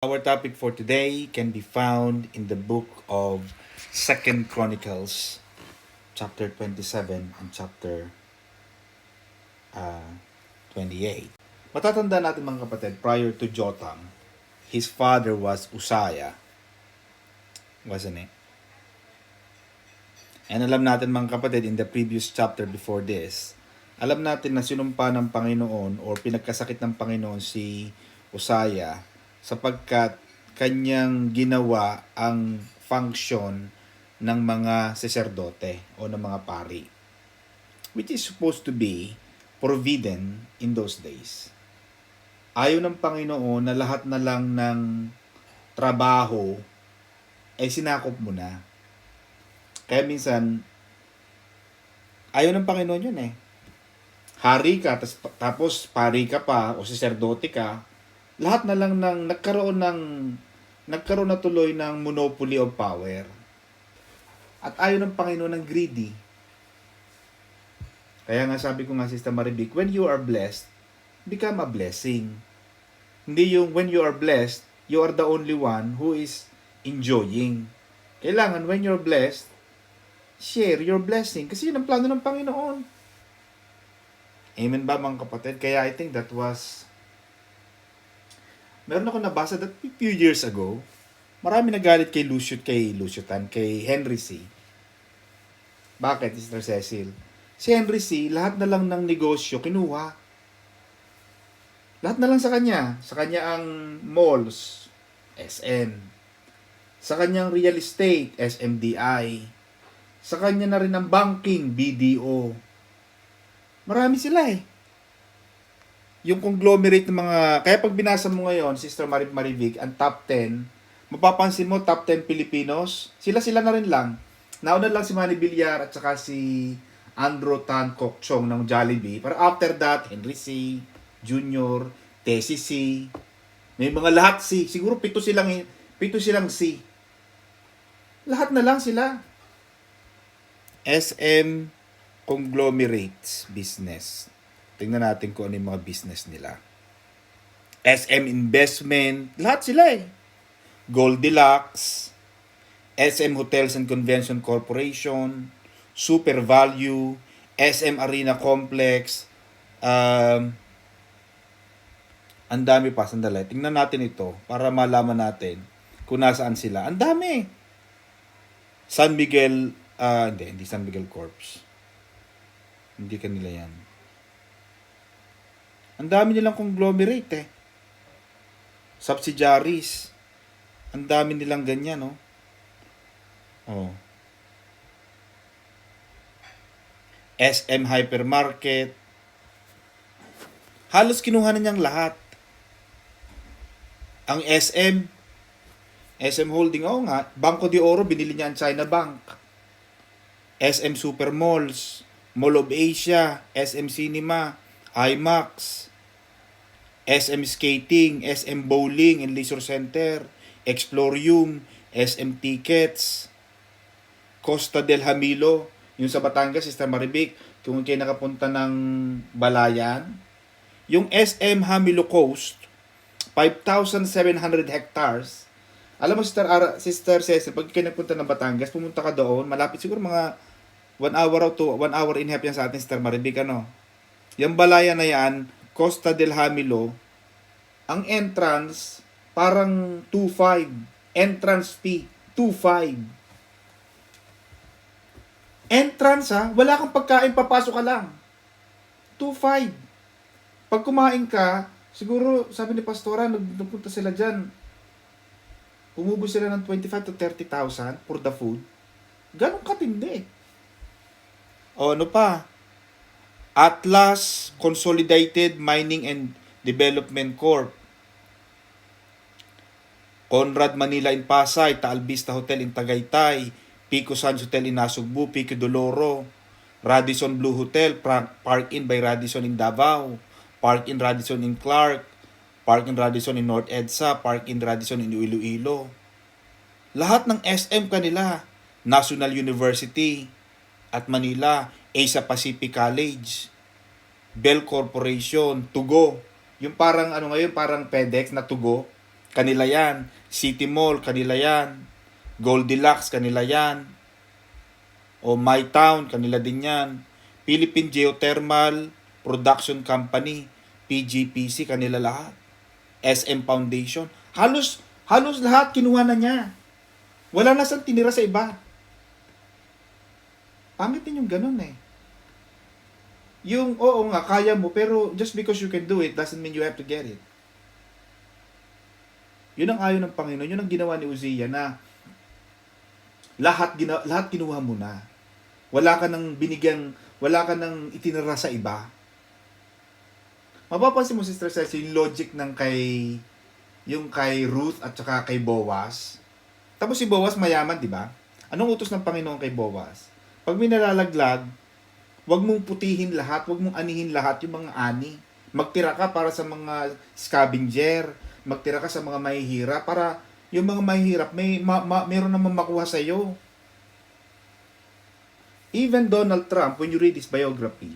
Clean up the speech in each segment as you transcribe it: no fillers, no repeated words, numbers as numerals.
Our topic for today can be found in the book of Second Chronicles, chapter 27 and chapter uh, 28. Matatanda natin mga kapatid, prior to Jotham, his father was Uzziah, wasn't it? And alam natin mga kapatid, in the previous chapter before this, alam natin na sinumpa ng Panginoon or pinagkasakit ng Panginoon si Uzziah sapagkat kanyang ginawa ang function ng mga saserdote o ng mga pari, which is supposed to be forbidden in those days. Ayaw ng Panginoon na lahat na lang ng trabaho ay sinakop mo na. Kaya minsan, ayaw ng Panginoon yun eh. Hari ka, tapos pari ka pa, o saserdote ka, lahat na lang ng nagkaroon na tuloy ng monopoly of power. At ayaw ng Panginoon ng greedy. Kaya nga sabi ko nga, Sister Maribik, when you are blessed, become a blessing. Hindi yung when you are blessed, you are the only one who is enjoying. Kailangan when you're blessed, share your blessing. Kasi yun ang plano ng Panginoon. Amen ba mga kapatid? Kaya I think that was... Meron ako nabasa that few years ago, marami nagalit kay Henry C. Bakit, Sister Cecil? Si Henry C, lahat na lang ng negosyo kinuha. Lahat na lang sa kanya. Sa kanya ang malls, SM. Sa kanyang real estate, SMDI. Sa kanya na rin ang banking, BDO. Marami sila eh. Yung conglomerate ng mga... Kaya pag binasa mo ngayon, Sister Marivic, ang top 10, mapapansin mo, top 10 Filipinos, sila na rin lang. Nauna lang si Manny Villar at saka si Andrew Tan Kok Chong ng Jollibee. Pero after that, Henry C. Jr., Tessie C. May mga lahat C. Siguro pito silang C. Lahat na lang sila. SM Conglomerates Business. Tingnan natin kung ano yung mga business nila. SM Investment, lahat sila eh. Goldilocks, SM Hotels and Convention Corporation, Super Value, SM Arena Complex, ang dami pa, sandali. Tingnan natin ito para malaman natin kung nasaan sila. Ang dami. San Miguel, hindi San Miguel Corps. Hindi kanila yan. Ang dami nilang conglomerate eh. Subsidiaries. Ang dami nilang ganyan, no? Oh. SM Hypermarket. Halos kinuha na niyang lahat. Ang SM Holding, nga. Banco de Oro, binili niya ang China Bank. SM Supermalls, Mall of Asia, SM Cinema, IMAX, SM Skating, SM Bowling and Leisure Center, Explorium, SM Tickets, Costa del Jamilo, yung sa Batangas, Sister Marivic, kung kayo nakapunta ng Balayan, yung SM Jamilo Coast, 5,700 hectares. Alam mo, Sister Cecil, pag kayo nagpunta ng Batangas, pumunta ka doon, malapit siguro mga 1 hour to 1 hour and a half yan sa atin, Sister Marivic, ano? Yung Balayan na yan, Costa del Jamilo, ang entrance, parang 2.5. Entrance fee, 2.5. Entrance ha, wala kang pagkain, papasok ka lang. 2.5. Pag kumain ka, siguro, sabi ni Pastora, nagpunta sila dyan, umubos sila ng 25 to 30,000 for the food. Ganun katindi. O ano pa? Atlas Consolidated Mining and Development Corp. Conrad Manila in Pasay, Taal Vista Hotel in Tagaytay, Pico Sands Hotel in Nasugbu, Pico Doloro, Radisson Blue Hotel, Park Inn by Radisson in Davao, Park Inn Radisson in Clark, Park Inn Radisson in North EDSA, Park Inn Radisson in Iloilo. Lahat ng SM kanila, National University at Manila, Asia Pacific College, Bell Corporation, Tugo. Yung parang ano ngayon, parang FedEx na Tugo. kanila yan. City Mall, kanila yan. Goldilocks, kanila yan. O My Town, kanila din yan. Philippine Geothermal Production Company, PGPC, kanila lahat. SM Foundation. Halos lahat kinuha na niya. Wala na siyang tinira sa iba. Pangit din yung ganun eh. Yung, oo nga, kaya mo, pero just because you can do it doesn't mean you have to get it. Yun ang ayaw ng Panginoon. Yun ang ginawa ni Uzziah na lahat kinuha mo na. Wala ka nang binigyan, wala ka nang itinira sa iba. Mapapansin mo, Sister Ceci, yung logic ng kay Ruth at saka kay Boaz. Tapos si Boaz mayaman, di ba? Anong utos ng Panginoon kay Boaz? Pag may nalalaglag, wag mong putihin lahat, wag mong anihin lahat yung mga ani. Magtira ka para sa mga scavenger, magtira ka sa mga mahihirap para yung mga mahihirap meron naman makuha sa iyo. Even Donald Trump, when you read his biography,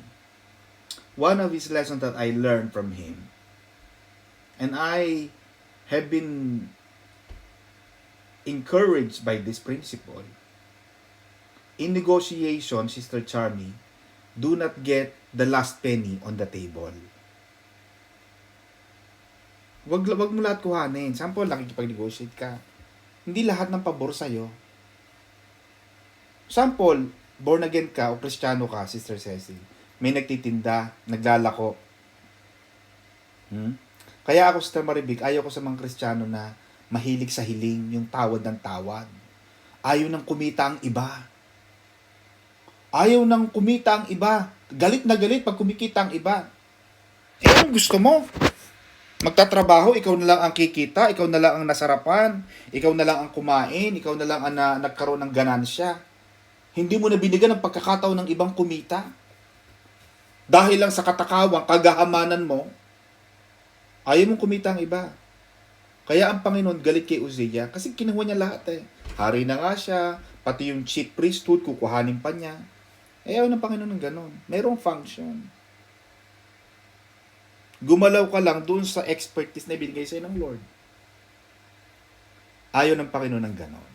one of his lessons that I learned from him, and I have been encouraged by this principle, in negotiation, Sister Charmy, do not get the last penny on the table. Wag mo lahat kuhanin. Sample, nakikipag-negotiate ka. Hindi lahat ng pabor sa'yo. Sample, born again ka o Kristiyano ka, Sister Ceci. May nagtitinda, naglalako. Kaya ako, Sister Maribik, ayaw ko sa mga Kristiyano na mahilig sa hiling, yung tawad ng tawad. Ayaw nang kumita ang iba. Ayaw nang kumita ang iba. Galit na galit pag kumikita ang iba. Eh, anong gusto mo? Magtatrabaho, ikaw na lang ang kikita, ikaw na lang ang nasarapan, ikaw na lang ang kumain, ikaw na lang ang nagkaroon ng ganansya. Hindi mo na binigyan ng pagkakataon ng ibang kumita. Dahil lang sa katakawang, kagahamanan mo, ayaw mong kumita ang iba. Kaya ang Panginoon galit kay Uzziah kasi kinuha niya lahat eh. Hari na nga siya, pati yung chief priesthood, kukuhanin pa niya. Ayaw ng Panginoon ng ganon. Merong function. Gumalaw ka lang dun sa expertise na ibinigay sa'yo ng Lord. Ayaw ng Panginoon ng ganon.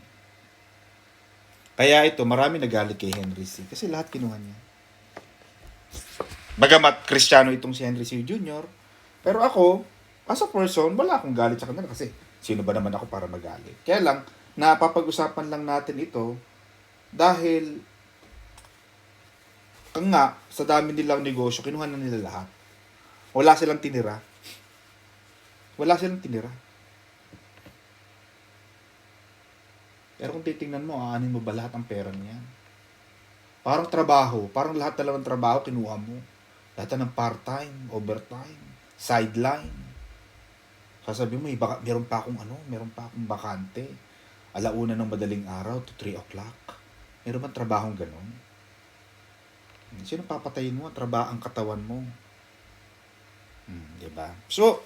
Kaya ito, marami nagalit kay Henry C. Kasi lahat kinuha niya. Bagamat Kristiyano itong si Henry C. Jr., pero ako, as a person, wala akong galit sa kanila kasi sino ba naman ako para magalit. Kaya lang, napapag-usapan lang natin ito dahil nga, sa dami nilang negosyo, kinuha na nila lahat. Wala silang tinira. Wala silang tinira. Pero kung titingnan mo, aanin mo ba lahat ang pera niyan? Parang trabaho. Parang lahat ng trabaho kinuha mo. Lahat ng part-time, overtime, sideline. Sasabi mo, meron pa akong bakante. Alauna ng madaling araw to 3 o'clock. Meron bang trabahong ganon? Sino papatayin mo? Ang katawan mo. Diba? So,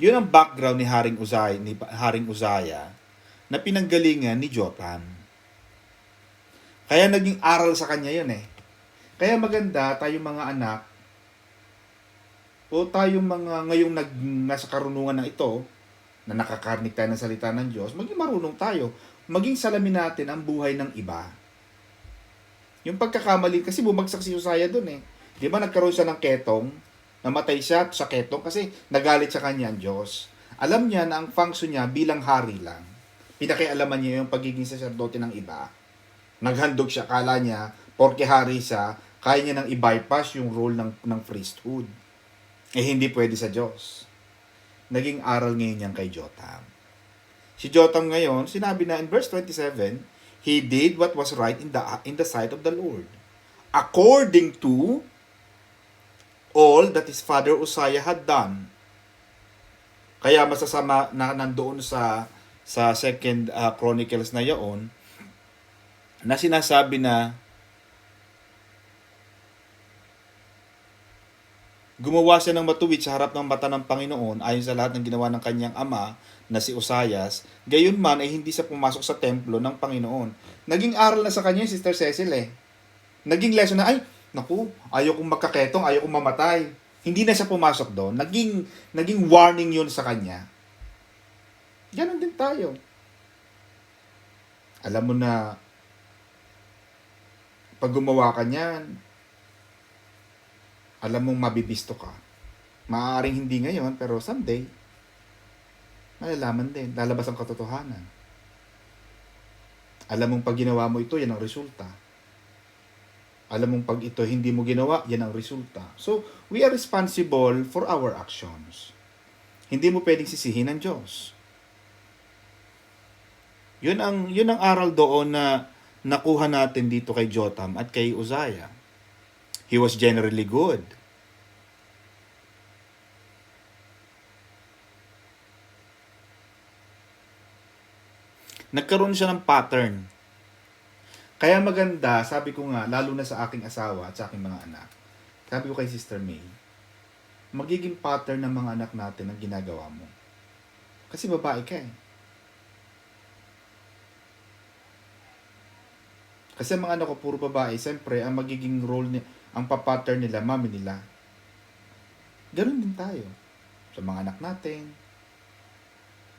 yun ang background ni Haring Uzziah na pinanggalingan ni Jotham. Kaya naging aral sa kanya yun eh. Kaya maganda tayong mga anak o tayong mga ngayong nasa karunungan na ito na nakakarinig tayo ng salita ng Diyos, maging marunong tayo. Maging salamin natin ang buhay ng iba. Yung pagkakamali, kasi bumagsak si Uzziah dun eh. Di ba nagkaroon siya ng ketong? Namatay siya sa ketong kasi nagalit sa kanya ang Diyos. Alam niya na ang function niya bilang hari lang. Pinakialaman niya yung pagiging saserdote ng iba. Naghandog siya, kala niya, porke hari siya, kaya niya nang i-bypass yung role ng priesthood. Eh hindi pwede sa Diyos. Naging aral ngayon yan kay Jotham. Si Jotham ngayon, sinabi na in verse 27, he did what was right in the sight of the Lord, according to all that his father Uzziah had done. Kaya masasama na nandoon sa second Chronicles na yaon na sinasabi na gumawa siya ng matuwid sa harap ng mata ng Panginoon ayon sa lahat ng ginawa ng kanyang ama na si Uzzias, gayon man ay hindi siya pumasok sa templo ng Panginoon. Naging aral na sa kanya yung Sister Cecil eh. Naging lesson na, naku, ayaw kong magkaketong, ayaw kong mamatay. Hindi na siya pumasok doon. Naging warning yun sa kanya. Ganon din tayo. Alam mo na, pag gumawa ka niyan, alam mong mabibisto ka. Maaaring hindi ngayon, pero someday, malalaman din, lalabas ang katotohanan. Alam mong pag ginawa mo ito, yan ang resulta. Alam mong pag ito hindi mo ginawa, yan ang resulta. So, we are responsible for our actions. Hindi mo pwedeng sisihin ng Diyos. Yun ang aral doon na nakuha natin dito kay Jotham at kay Uzziah. He was generally good. Nagkaroon siya ng pattern. Kaya maganda, sabi ko nga, lalo na sa aking asawa at sa aking mga anak. Sabi ko kay Sister May, magiging pattern ng mga anak natin ang ginagawa mo. Kasi babae ka eh. Kasi ang mga anak ko, puro babae, siyempre, ang magiging role, ang pattern nila, mami nila. Ganun din tayo. Sa mga anak natin,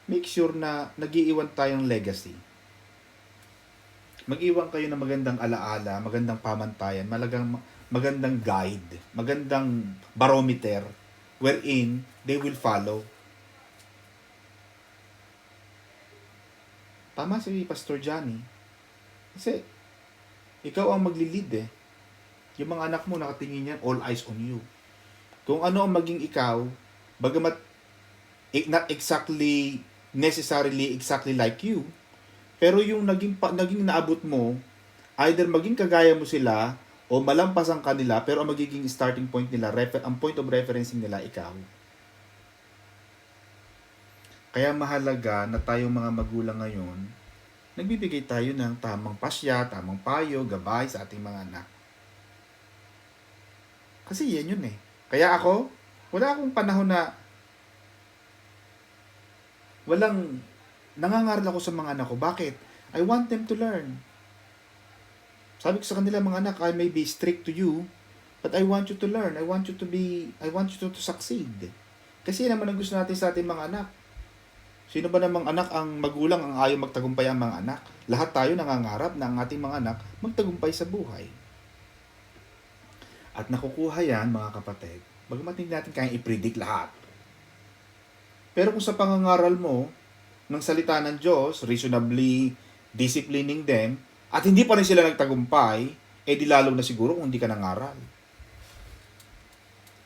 make sure na nag-iiwan tayong legacy. Mag-iwan kayo ng magandang alaala, magandang pamantayan, magandang guide, magandang barometer, wherein they will follow. Tama si Pastor Johnny. Kasi, ikaw ang magli-lead eh. Yung mga anak mo nakatingin yan, all eyes on you. Kung ano ang maging ikaw, bagamat not exactly, necessarily exactly like you, pero yung naging naabot mo, either maging kagaya mo sila, o malampasan kanila, pero ang magiging starting point nila, ang point of referencing nila, ikaw. Kaya mahalaga na tayong mga magulang ngayon, nagbibigay tayo ng tamang pasya, tamang payo, gabay sa ating mga anak. Kasi yan yun eh. Kaya ako, wala akong panahon na nangangaral ako sa mga anak ko. Bakit? I want them to learn. Sabi ko sa kanila, mga anak, I may be strict to you, but I want you to learn. I want you to succeed. Kasi naman ang gusto natin sa ating mga anak. Sino ba namang anak ang magulang ang ayaw magtagumpay ang mga anak? Lahat tayo nangangarap na ang ating mga anak magtagumpay sa buhay. At nakukuha yan, mga kapatid, bagamat hindi natin kayang i-predict lahat. Pero kung sa pangangaral mo ng salita ng Diyos, reasonably disciplining them, at hindi pa rin sila nagtagumpay, di lalo na siguro kung hindi ka nangaral.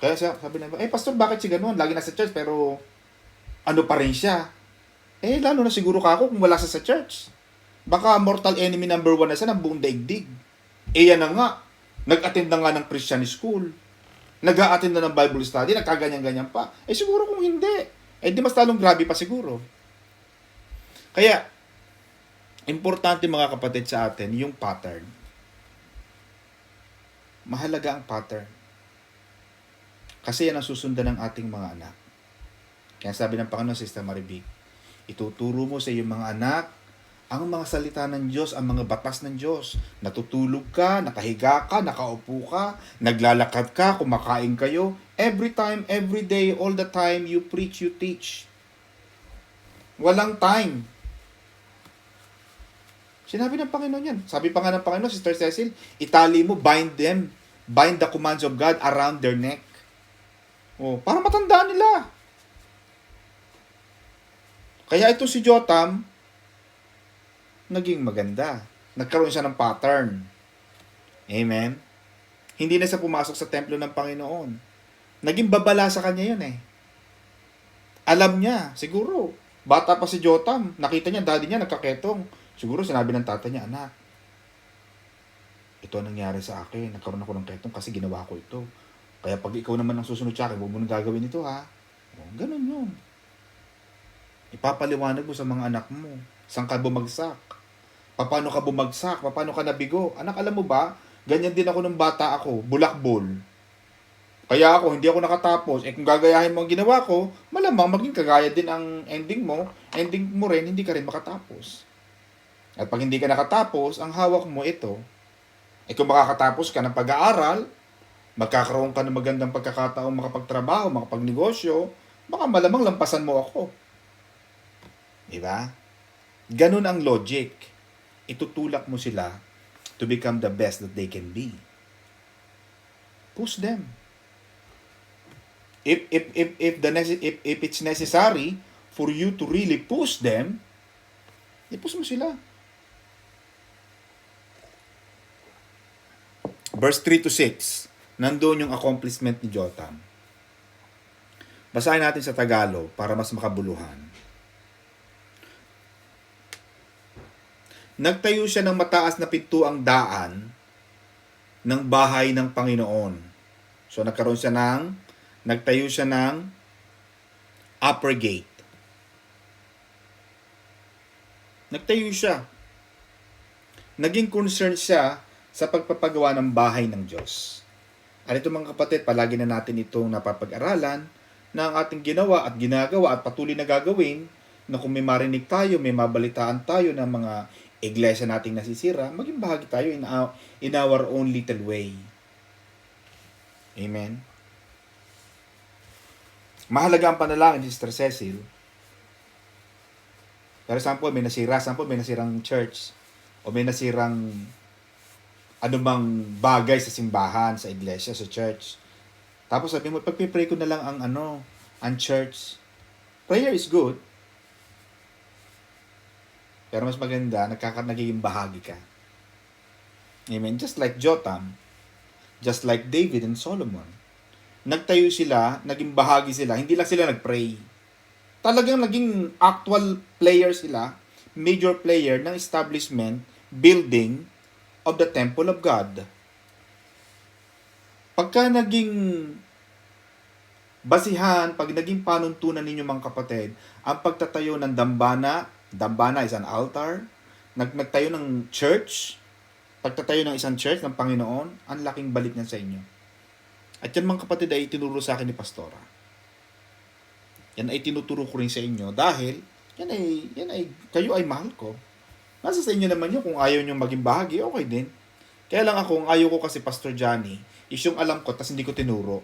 Kaya sabi na, Pastor, bakit si ganun? Lagi nasa church, pero ano pa rin siya? Lalo na siguro ako kung wala sa church. Baka mortal enemy number 1 na siya ng buong daigdig. Yan na nga. Nag-attend na nga ng Christian school. Nag-a-attend na ng Bible study. Nagkaganyan-ganyan pa. Siguro kung hindi. Di mas talong grabe pa siguro. Kaya, importante mga kapatid sa atin, yung pattern. Mahalaga ang pattern. Kasi yan ang susundan ng ating mga anak. Kaya sabi ng Panginoon, Sister Maribig, ituturo mo sa iyong mga anak ang mga salita ng Diyos, ang mga batas ng Diyos. Natutulog ka, nakahiga ka, nakaupo ka, naglalakad ka, kumakain kayo. Every time, every day, all the time, you preach, you teach. Walang time. Sinabi ng Panginoon yan. Sabi pa nga ng Panginoon, Sister Cecil, itali mo, bind the commands of God around their neck. Para matandaan nila. Kaya ito si Jotham, naging maganda. Nagkaroon siya ng pattern. Amen? Hindi na siya pumasok sa templo ng Panginoon. Naging babala sa kanya yun eh. Alam niya, siguro, bata pa si Jotham, nakita niya, daddy niya nagkaketong. Siguro sinabi ng tata niya, anak, ito ang nangyari sa akin. Nagkaroon ako ng ketong kasi ginawa ko ito. Kaya pag ikaw naman ang susunod sa akin, huwag mo nang gagawin ito ha. Ganun yun. Ipapaliwanag mo sa mga anak mo. Saan ka bumagsak? Paano ka bumagsak? Paano ka nabigo? Anak, alam mo ba? Ganyan din ako nung bata ako. Bulakbol. Kaya ako, hindi ako nakatapos. Kung gagayahin mo ang ginawa ko, malamang maging kagaya din ang ending mo. Ending mo rin, hindi ka rin makatapos. At pag hindi ka nakatapos, ang hawak mo ito. Kung makakatapos ka ng pag-aaral, magkakaroon ka ng magandang pagkakataong makapagtrabaho, makapagnegosyo, baka malamang lampasan mo ako. Diba? Ganun ang logic. Itutulak mo sila to become the best that they can be. Push them. If it's necessary for you to really push them, i-push mo sila. Verse 3 to 6, nandoon yung accomplishment ni Jotham. Basahin natin sa Tagalog para mas makabuluhan. Nagtayo siya ng mataas na pintuang daan ng bahay ng Panginoon. So nagtayo siya ng upper gate. Nagtayo siya. Naging concern siya sa pagpapagawa ng bahay ng Diyos. At ito mga kapatid, palagi na natin itong napapag-aralan na ang ating ginawa at ginagawa at patuloy na gagawin na kung may marinig tayo, may mabalitaan tayo ng mga iglesia nating nasisira, maging bahagi tayo in our own little way. Amen? Mahalaga ang panalangin, Sister Cecil. For example, may nasirang church o may nasirang anumang bagay sa simbahan, sa iglesia, sa church. Tapos sabi mo, pagpipray ko na lang ang church. Prayer is good. Pero mas maganda, nagiging bahagi ka. Amen. Just like Jotham, just like David and Solomon. Nagtayo sila, naging bahagi sila, hindi lang sila nagpray. Talagang naging actual player sila, major player ng establishment, building of the temple of God. Pagka naging basihan, pag naging panuntunan ninyo mga kapatid, ang pagtatayo ng dambana is an altar, nagtayo ng church, pagtatayo ng isang church ng Panginoon, ang laking balik niyan sa inyo. At yan mga kapatid ay tinuro sa akin ni Pastora. Yan ay tinuturo ko rin sa inyo dahil kayo ay mahal ko. Nasa sa inyo naman yun, kung ayaw nyo maging bahagi, okay din. Kaya lang ako, ang ayaw ko kasi Pastor Johnny, is yung alam ko, tas hindi ko tinuro.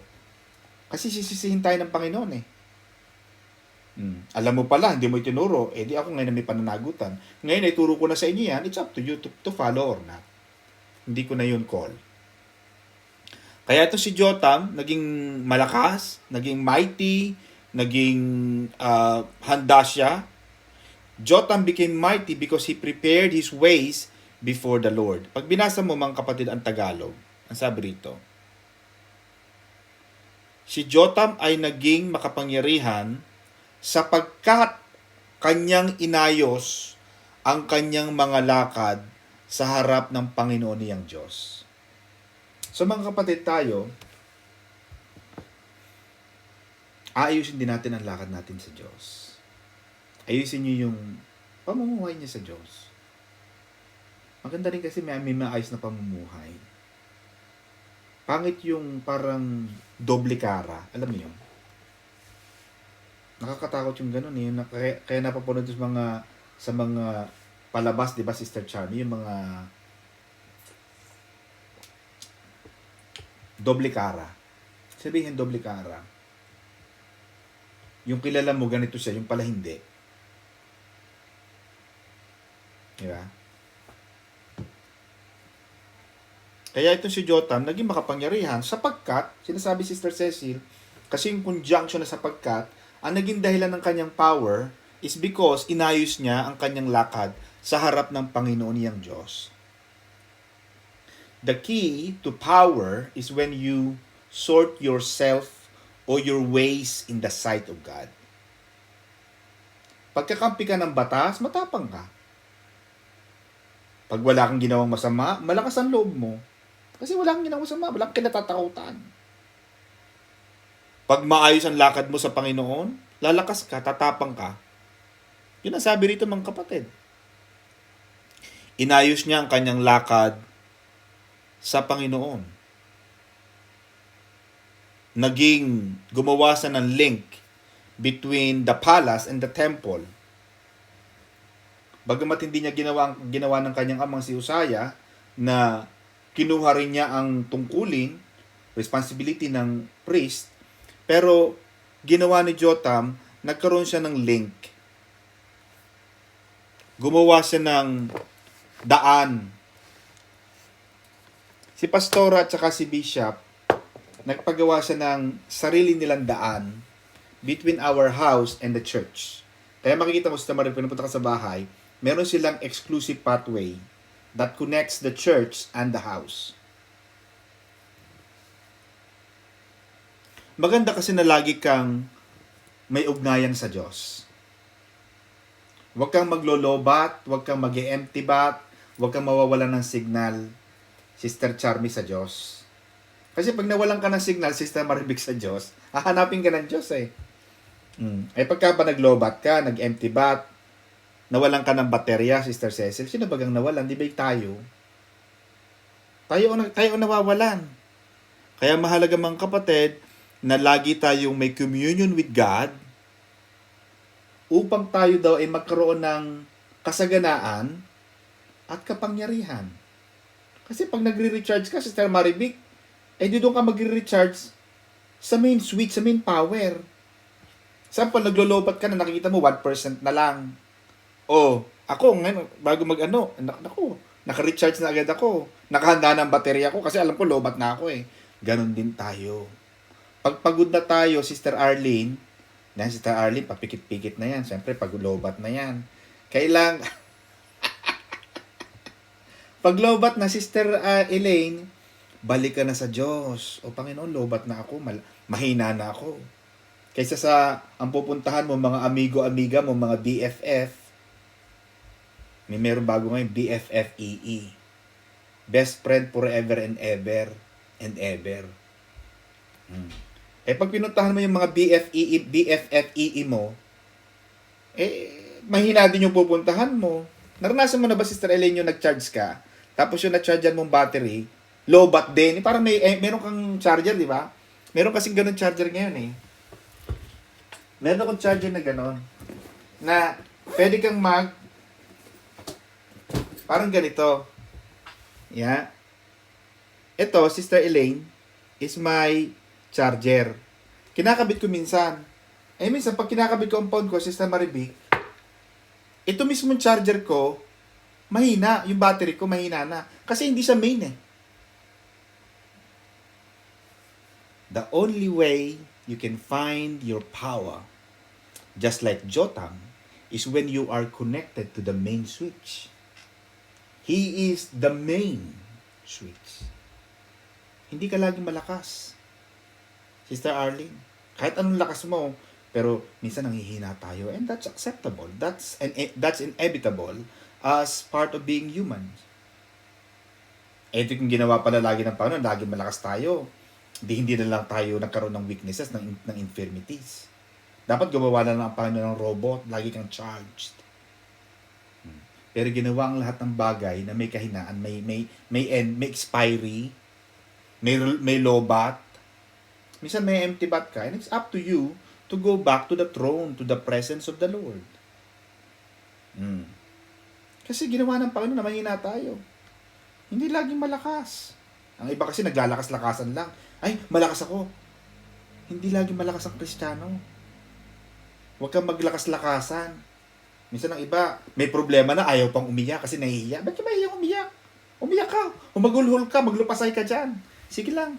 Kasi sisisihin tayo ng Panginoon eh. Alam mo pala, hindi mo itinuro, di ako ngayon na may pananagutan. Ngayon ay turo ko na sa inyo yan, it's up to you to follow or not. Hindi ko na yun call. Kaya ito si Jotham, naging malakas, naging mighty, naging handa siya. Jotham became mighty because he prepared his ways before the Lord. Pag binasa mo mga kapatid ang Tagalog, ang sabi rito, si Jotham ay naging makapangyarihan sapagkat kanyang inayos ang kanyang mga lakad sa harap ng Panginoon niyang Diyos. So mga kapatid tayo, aayusin din natin ang lakad natin sa Diyos. Ayusin niyo yung pamumuhay niya sa Diyos. Maganda rin kasi may maayos na pamumuhay. Pangit yung parang doble cara. Alam mo yun? Nakakatakot yung gano'n eh. Kaya napapanood sa mga palabas, di ba, Sister Charmy? Yung mga doble cara. Sabihin doble cara. Yung kilala mo ganito siya, yung pala hindi. Di ba? Kaya itong si Jotham naging makapangyarihan sapagkat, sinasabi Sister Cecil, kasi yung conjunction na sapagkat, ang naging dahilan ng kanyang power is because inayos niya ang kanyang lakad sa harap ng Panginoon niyang Diyos. The key to power is when you sort yourself or your ways in the sight of God. Pagkakampi ka ng batas, matapang ka. Pag wala kang ginawang masama, malakas ang loob mo. Kasi wala kang ginawang masama, wala kang kinatatakutan. Pag maayos ang lakad mo sa Panginoon, lalakas ka, tatapang ka. Yun ang sabi rito mga kapatid. Inayos niya ang kanyang lakad sa Panginoon. Gumawa siya ng link between the palace and the temple. Bagamat hindi niya ginawa ng kanyang amang si Uzziah na kinuha rin niya ang tungkulin, responsibility ng priest, pero ginawa ni Jotham, nagkaroon siya ng link. Gumawa siya ng daan. Si Pastora at saka si Bishop, nagpagawa siya ng sarili nilang daan between our house and the church. Kaya makikita mo sa Marin, pinupunta ka sa bahay, meron silang exclusive pathway that connects the church and the house. Maganda kasi na lagi kang may ugnayan sa Diyos. Huwag kang maglolobat, huwag kang mag-empty bat, huwag kang mawawalan ng signal, Sister Charmy, sa Diyos. Kasi pag nawalan ka ng signal, Sister Maribig, sa Diyos, hahanapin ka ng Diyos eh. Eh pagka ba naglobat ka, nag-empty bat, nawalan ka ng baterya, Sister Cecil, sino bagang nawalan? Di ba tayo? Tayo ang nawawalan. Kaya mahalaga mga kapatid, na lagi tayong may communion with God, upang tayo daw ay magkaroon ng kasaganaan at kapangyarihan. Kasi pag nagre-recharge ka, Sister Maribik, di doon ka magre-recharge sa main switch, sa main power. Sample, naglolobat ka na nakikita mo 1% na lang. Ako ngayon, bago naka-recharge na agad ako. Nakahanda ng baterya ko kasi alam ko lobat na ako eh. Ganon din tayo. Pag pagod na tayo, Sister Arlene, Sister Arlene, papikit-pikit na yan. Siyempre, pag-lobat na yan. Pag-lobat na, Sister Elaine, balik ka na sa Diyos. O Panginoon, lobat na ako, mahina na ako. Kaysa sa ang pupuntahan mo, mga amigo-amiga mo, mga BFF, may meron bago ngayon, BFFEE. Best friend forever and ever and ever. Pag pinuntahan mo yung mga BFFEE mo, mahina din yung pupuntahan mo. Naranasan mo na ba, Sister Elaine, yung nag-charge ka? Tapos yung na-chargean mong battery, lobat din. Parang meron kang charger, di ba? Meron kasing ganun charger ngayon eh. Meron akong charger na gano'n. Na pwede kang parang ganito. Yeah. Ito, Sister Elaine, is my charger. Kinakabit ko minsan. Minsan, pag kinakabit ko ang phone ko, Sister Maribik, ito mismong charger ko, mahina. Yung battery ko, mahina na. Kasi hindi siya main eh. The only way you can find your power, just like Jotam, is when you are connected to the main switch. He is the main switch. Hindi ka laging malakas, Sister Arlene. Kahit anong lakas mo, pero minsan nanghihina tayo, and that's acceptable. That's inevitable as part of being human. Ito yung ginawa pala lagi ng Panginoon, lagi malakas tayo. Hindi na lang tayo nagkaroon ng weaknesses, ng infirmities. Dapat gumawa na lang ang Panginoon ng robot, lagi kang charged. Pero ginawa ang lahat ng bagay na may kahinaan, may end, may expiry, may lobat. Minsan may empty bat ka, and it's up to you to go back to the throne, to the presence of the Lord. Kasi ginawa ng Panginoon na mahina tayo. Hindi laging malakas. Ang iba kasi naglalakas-lakasan lang. Ay, malakas ako. Hindi laging malakas ang Kristiyano. Huwag kang maglakas-lakasan. Minsan ang iba, may problema na, ayaw pang umiyak kasi nahihiya. Ba't ka mahihiyang umiyak? Umiyak ka. O magulhol ka, maglupasay ka dyan. Sige lang.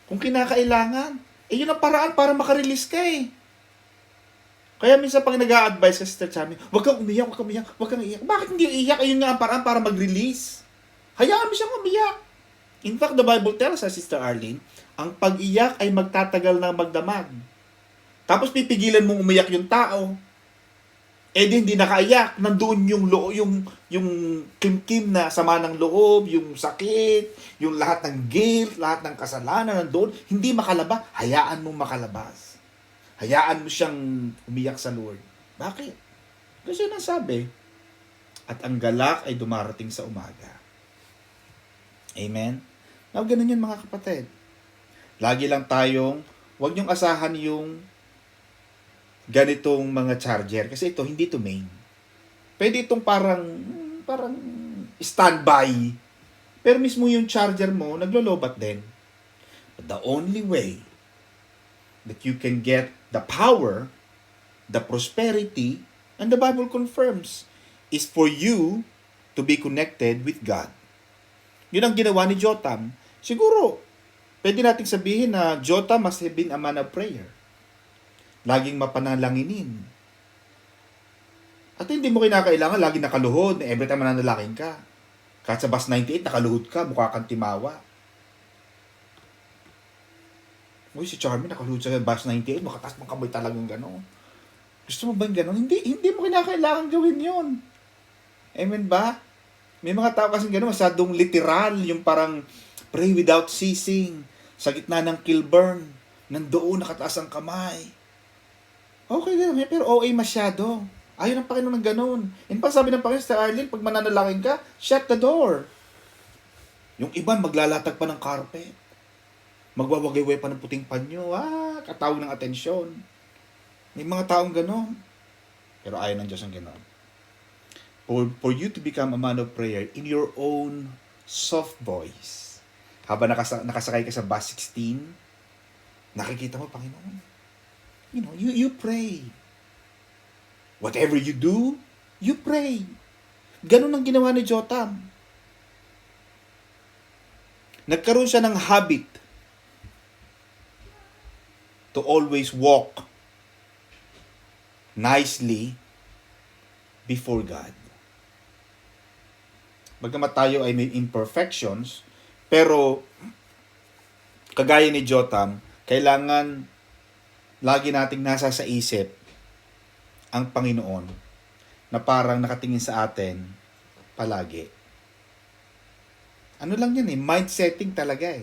Kung kinakailangan, yun ang paraan para makarelease ka eh. Kaya minsan pag nag-a-advise ka, Sister Charmy, huwag kang umiyak, huwag kang iyak. Bakit hindi iiyak? Ayun nga ang paraan para mag-release. Hayaan mo siyang umiyak. In fact, the Bible tells us, Sister Arlene, ang pag-iyak ay magtatagal ng magdamag. Tapos pipigilan mong umiyak yung tao. Hindi nakaiyak. Nandoon yung kim-kim na sama ng loob, yung sakit, yung lahat ng guilt, lahat ng kasalanan nandoon. Hindi makalabas. Hayaan mong makalabas. Hayaan mo siyang umiyak sa Lord. Bakit? Kasi yun ang sabi. At ang galak ay dumarating sa umaga. Amen? Now, ganun yun mga kapatid. Lagi lang tayong, huwag niyong asahan yung ganitong mga charger. Kasi ito, hindi to main. Pwede itong parang standby. Pero mismo yung charger mo, naglolobat din. But the only way that you can get the power, the prosperity, And the Bible confirms, is for you to be connected with God. Yun ang ginawa ni Jotham. Siguro, pwede nating sabihin na Jotham must have been a man of prayer. Laging mapanalanginin. At hindi mo kinakailangan laging nakaluhod, every time mananalangin ka. Kahit sa verse 98, nakaluhod ka, mukha kang timawa. Uy, si Charmy nakaluhod sa verse 98, makataas mong kamay talagang gano'n. Gusto mo ba yung gano'n? Hindi mo kinakailangan gawin yun. Amen ba? May mga tao kasing gano'n, masyadong literal, yung parang pray without ceasing, sa gitna ng Kilburn, nandoon nakataas ang kamay. Okay gano'n, pero OA masyado. Ayaw ng Panginoon ng gano'n. In fact, sabi ng Panginoon sa Arlene, pag mananalangin ka, shut the door. Yung iba, maglalatag pa ng carpet. Magwawagay-way pa ng puting panyo. Katawag ng atensyon. May mga taong gano'n. Pero ayaw ng Diyos ang gano'n. For you to become a man of prayer in your own soft voice. Habang nakasakay ka sa bus 16, nakikita mo, Panginoon. You pray. Whatever you do, you pray. Ganun ang ginawa ni Jotham. Nagkaroon siya ng habit to always walk nicely before God. Bagamat tayo ay may imperfections, pero kagaya ni Jotham, kailangan lagi nating nasa sa isip ang Panginoon na parang nakatingin sa atin palagi. Ano lang yan mind setting talaga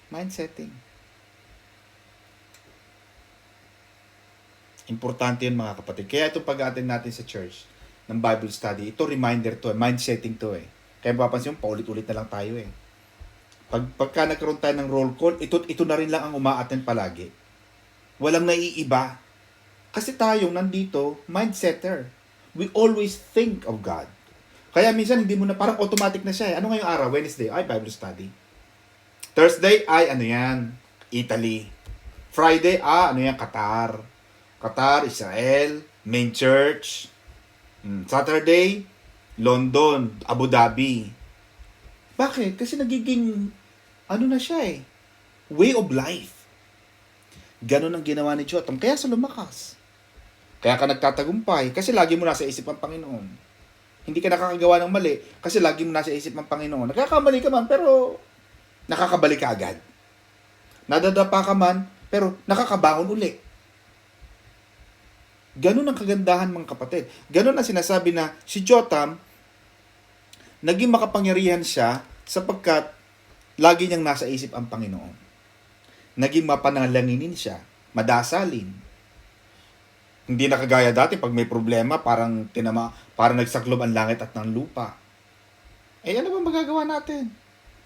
Mind setting. Importante yun mga kapatid. Kaya itong pag-attend natin sa church ng Bible study, ito reminder to, mind setting to Kaya mapapansin mo, paulit-ulit na lang tayo Pagka nagkaroon tayo ng roll call, ito na rin lang ang uma-attend palagi. Walang naiiba. Kasi tayong nandito, mind-setter. We always think of God. Kaya minsan hindi mo na, parang automatic na siya Ano ngayong araw? Wednesday, Bible study. Thursday, Italy. Friday, Qatar. Qatar, Israel, main church. Saturday, London, Abu Dhabi. Bakit? Kasi nagiging, na siya way of life. Ganon ang ginawa ni Jotham. Kaya sa lumakas. Kaya ka nagtatagumpay kasi lagi mo nasa isip ang Panginoon. Hindi ka nakakagawa ng mali kasi lagi mo nasa isip ang Panginoon. Nagkakamali ka man pero nakakabalik ka agad. Nadadapa ka man pero nakakabangon uli. Ganon ang kagandahan mga kapatid. Ganon ang sinasabi na si Jotham naging makapangyarihan siya sapagkat lagi niyang nasa isip ang Panginoon. Naging mapanalanginin siya, madasalin. Hindi na kagaya dati pag may problema, parang nagsaklob ang langit at ng lupa. Ano ba magagawa natin?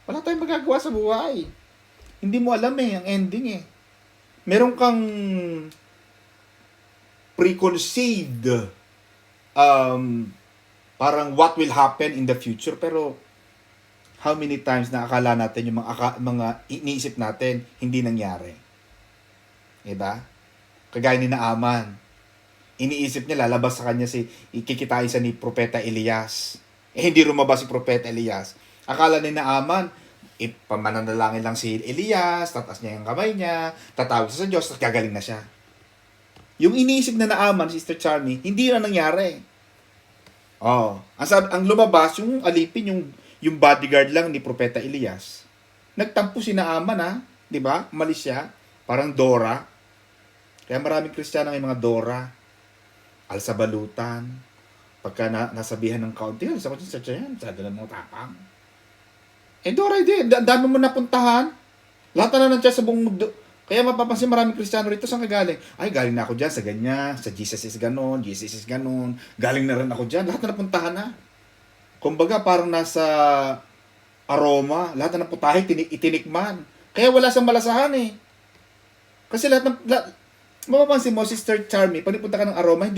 Wala tayong magagawa sa buhay. Hindi mo alam ang ending Meron kang preconceived parang what will happen in the future, pero how many times na akala natin yung mga iniisip natin hindi nangyari. Diba? Kagaya ni Naaman. Iniisip niya lalabas sa kanya ikikitain sa ni Propeta Elias. Hindi lumabas si Propeta Elias. Akala ni Naaman, pamananalangin lang si Elias, tatas niya yung kamay niya, tatawag sa Diyos, at gagaling na siya. Yung iniisip na Naaman, Sister Charmy, hindi na nangyari. Ang lumabas, yung alipin, yung bodyguard lang ni Propeta Elias. Nagtampo si Naaman, di ba? Umalis siya, parang Dora. Kaya maraming Kristiyano ng mga Dora. Alsabalutan. Pagka nasabihan ng kaunti, sa na mga tapang. Dora, ang dami mo napuntahan. Lahat na nandiyan sa buong mundo. Kaya mapapansin maraming Kristiyano rito, saan ka galing? Galing na ako dyan sa ganyan, sa Jesus is ganon, Jesus is ganon. Galing na rin ako dyan, lahat na napuntahan na. Kumbaga, parang nasa aroma, lahat na naputahe, itinikman. Kaya wala siyang malasahan Kasi mapapansin mo, Sister Charmy, pag punta ka ng aroma,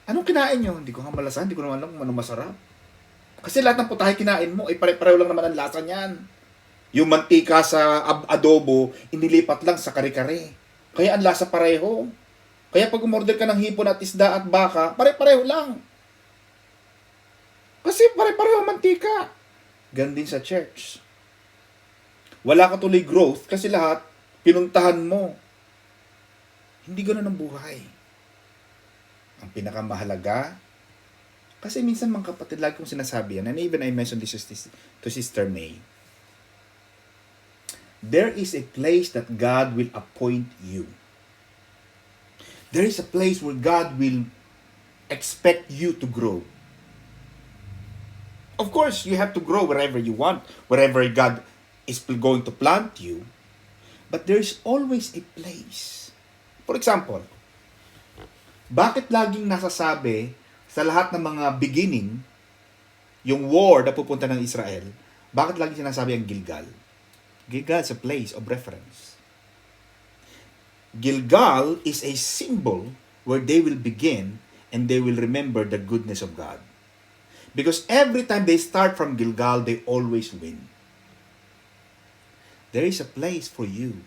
anong kinain nyo? Hindi ko nga malasahan, hindi ko naman alam kung ano masarap. Kasi lahat ng putahe kinain mo, pare-pareho lang naman ang lasa niyan. Yung mantika sa adobo, inilipat lang sa kare-kare. Kaya ang lasa pareho. Kaya pag umorder ka ng hipon at isda at baka, pare-pareho lang. Kasi pare-pareho ang mantika. Ganun din sa church. Wala ka tuloy growth kasi lahat pinuntahan mo. Hindi ganun ang buhay. Ang pinakamahalaga, kasi minsan mga kapatid, lagi kong sinasabi yan, and even I mentioned this to Sister May, there is a place that God will appoint you. There is a place where God will expect you to grow. Of course, you have to grow wherever you want, wherever God is going to plant you. But there is always a place. For example, bakit laging nasasabi sa lahat ng mga beginning, yung war na pupunta ng Israel, bakit laging sinasabi ang Gilgal? Gilgal is a place of reference. Gilgal is a symbol where they will begin and they will remember the goodness of God. Because every time they start from Gilgal, they always win. There is a place for you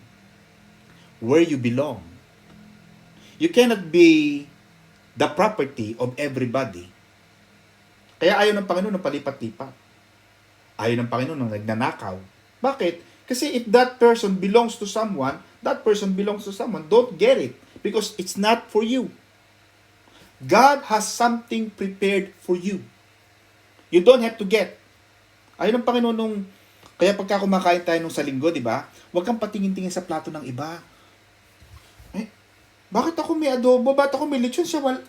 where you belong. You cannot be the property of everybody. Kaya ayaw ng Panginoon ng palipat-lipat. Ayaw ng Panginoon ng nagnanakaw. Bakit? Kasi if that person belongs to someone, that person belongs to someone. Don't get it. Because it's not for you. God has something prepared for you. You don't have to get. Ayaw ng Panginoon nung, kaya pagka kumakain tayo nung sa linggo, di ba? Huwag kang patingin-tingin sa plato ng iba. Bakit ako may adobo? Bakit ako may lechon? Siya wala.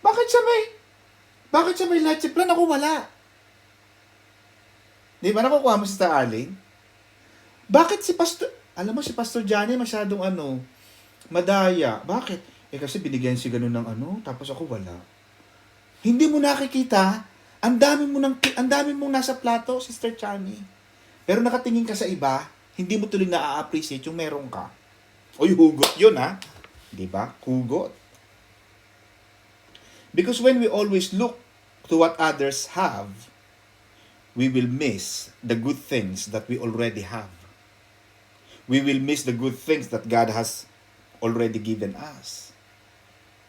Bakit siya may leche plan? Ako wala. Di ba nakukuha mo si Star Arlene? Bakit si Pastor, alam mo si Pastor Johnny masyadong madaya. Bakit? Kasi binigyan si ganun ng tapos ako wala. Hindi mo nakikita, ang dami mong nasa plato, Sister Johnny. Pero nakatingin ka sa iba, hindi mo tuloy na-appreciate yung meron ka. Oy, hugot yun ha. Di ba? Hugot. Because when we always look to what others have, we will miss the good things that we already have. We will miss the good things that God has already given us.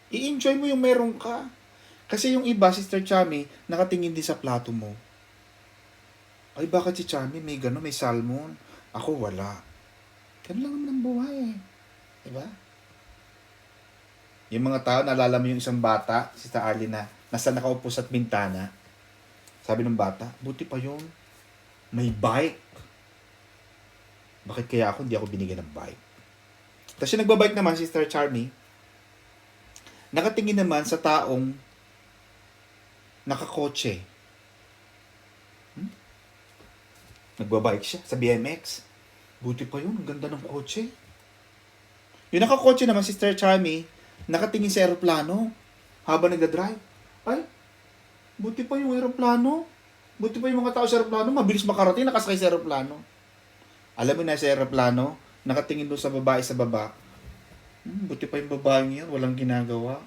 I-enjoy mo yung meron ka. Kasi yung iba, Sister Chami, nakatingin din sa plato mo. Ay, bakit si Chami may may salmon? Ako wala. Ganun lang naman ang buhay eh. Diba? Yung mga tao, naalala mo yung isang bata, si Arlie na nasa nakaupo sa bintana. Sabi ng bata, buti pa yun. May bike. Bakit kaya ako, hindi ako binigyan ng bike? Tapos yung nagbabike naman, Sister Charmy, nakatingin naman sa taong nakakotse. Nagbabike siya sa BMX. Buti pa yun, ang ganda ng kotse. Yung nakakotse naman, Sister Charmy, nakatingin sa aeroplano habang nagdadrive. Ay, buti pa yung aeroplano. Buti pa yung mga tao sa aeroplano, mabilis makarating, nakasakay sa aeroplano. Alam mo na sa aeroplano, nakatingin doon sa babae sa baba. Buti pa yung babae niya, walang ginagawa.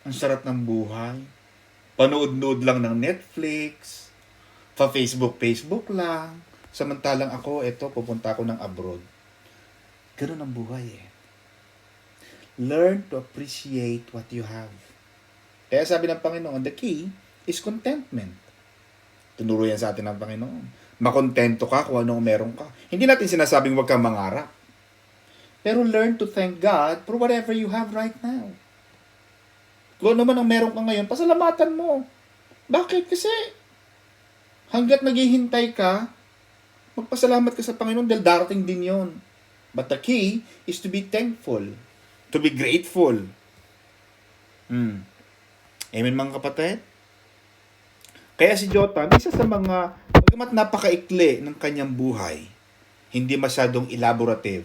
Ang sarap ng buhay. Panood-nood lang ng Netflix. Facebook lang. Samantalang ako, pupunta ako ng abroad. Ganun ang buhay eh. Learn to appreciate what you have. Kaya sabi ng Panginoon, the key is contentment. Tinuro yan sa atin ng Panginoon. Makontento ka kung anong meron ka. Hindi natin sinasabing huwag kang mangarap. Pero learn to thank God for whatever you have right now. Kung ano man ang meron ka ngayon, pasalamatan mo. Bakit? Kasi hanggat naghihintay ka, magpasalamat ka sa Panginoon dahil darating din yon. But the key is to be thankful. To be grateful. Amen mga kapatid? Kaya si Jotham, isa sa mga, bagamat napakaikli ng kanyang buhay, hindi masyadong elaborative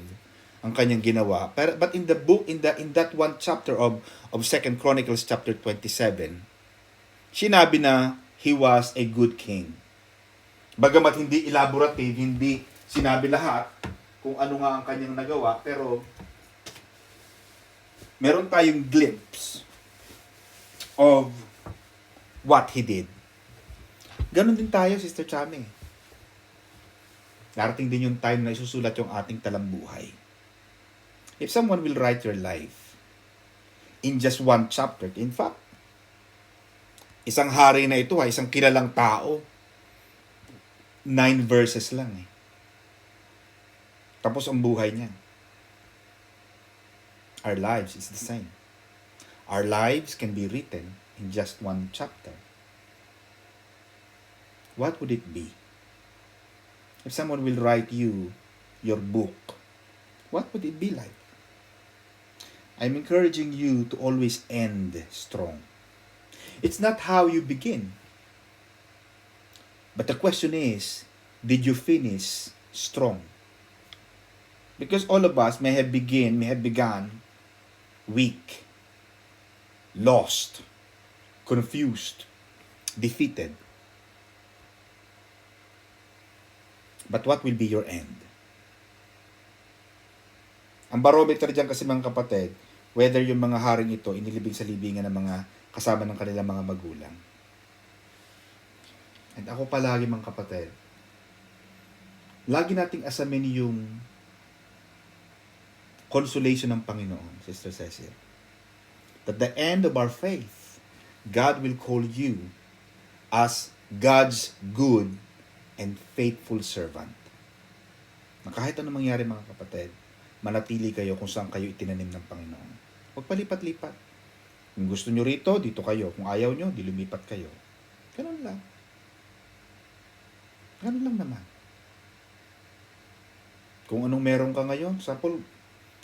ang kanyang ginawa. But in the book, in that one chapter of 2 Chronicles chapter 27, sinabi na he was a good king. Bagamat hindi elaborative, hindi sinabi lahat kung ano nga ang kanyang nagawa, pero meron tayong glimpse of what he did. Ganon din tayo, Sister Chami. Darating din yung time na isusulat yung ating talambuhay. If someone will write your life, in just one chapter. In fact, isang hari na ito, isang kilalang tao, 9 verses lang eh. Tapos ang buhay niya. Our lives is the same. Our lives can be written in just one chapter. What would it be? If someone will write you your book, what would it be like? I'm encouraging you to always end strong. It's not how you begin. But the question is, did you finish strong? Because all of us may have begun weak, lost, confused, defeated. But what will be your end? Ang barometer dyan kasi mga kapatid, whether yung mga haring ito inilibing sa libingan ng mga kasama ng kanilang mga magulang. At ako palagi mga kapatid, lagi nating asamin yung consolation ng Panginoon, Sister Cecil. That the end of our faith, God will call you as God's good and faithful servant. Na kahit anong mangyari mga kapatid, manatili kayo kung saan kayo itinanim ng Panginoon. Huwag palipat-lipat. Kung gusto nyo rito, dito kayo. Kung ayaw nyo, di lumipat kayo. Ganun lang. Ganun lang naman. Kung anong meron ka ngayon, sample,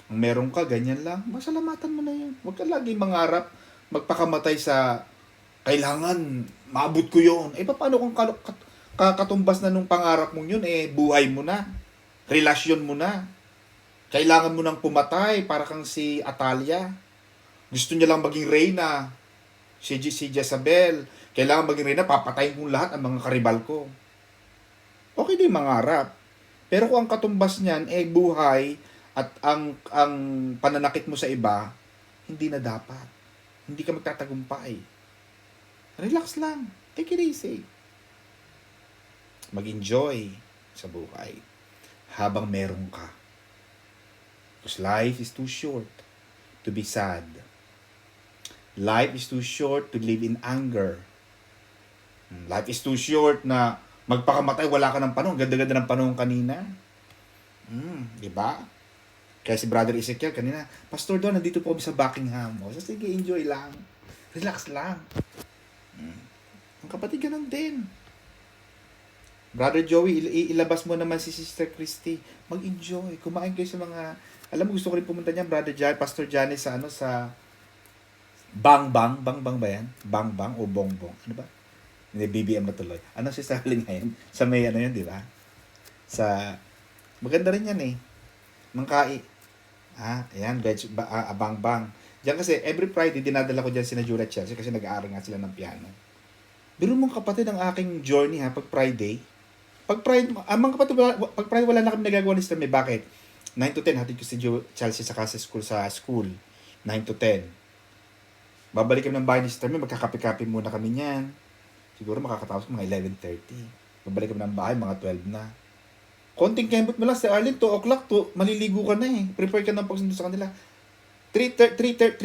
ang meron ka, ganyan lang, masalamatan mo na yun. Huwag ka lagi mangarap, magpakamatay sa kailangan, maabot ko yun. Eh, paano kung katumbas na nung pangarap mong yun, eh, buhay mo na. Relasyon mo na. Kailangan mo nang pumatay para kang si Atalia. Gusto niya lang maging reyna. Si Jezabel. Kailangan maging reyna, papatayin kong lahat ang mga karibal ko. Okay din mangarap. Pero kung ang katumbas niyan, eh, buhay at ang pananakit mo sa iba, hindi na dapat. Hindi ka magtatagumpay. Relax lang. Take it easy. Mag-enjoy sa buhay habang meron ka. Because life is too short to be sad. Life is too short to live in anger. Life is too short na magpakamatay, wala ka ng panahon. Ganda-ganda ng panahon kanina. Diba? Kaya si Brother Ezekiel kanina, Pastor Don, nandito po kami sa Buckingham. O, so, sige, enjoy lang. Relax lang. Ang kapatid, ganun din. Brother Joey, ilabas mo naman si Sister Christy. Mag-enjoy. Kumain kayo sa mga... Alam mo, gusto ko rin pumunta niyan, Brother Jan, Pastor Johnny, sa Bang Bang. Bang Bang ba yan? Bang Bang o Bong Bong? Ano ba? Hindi, BBM na tuloy. Ano si Starling ngayon? Sa may ano yun, di ba? Sa... Maganda rin yan eh. Mangkai. Ayan, Bang Bang. Diyan kasi, every Friday, dinadala ko dyan si Najura Chelsea kasi nag-aaral nga sila ng piano. Biro mong kapatid, ang aking journey pag Friday, pag Friday wala na kami nagagawa ni Sister May. Bakit? 9 to 10, hatid ko si Chelsea sa school. 9 to 10. Babalik kami ng bahay ni Sister May, magkakape-kape muna kami niyan. Siguro makakatapos ko mga 11:30. Babalik kami ng bahay, mga 12 na. Konting kembot mo lang, Sir Arlene, 2 o'clock, maliligo ka na eh. Prepare ka ng pagsundo sa kanila. 3:30,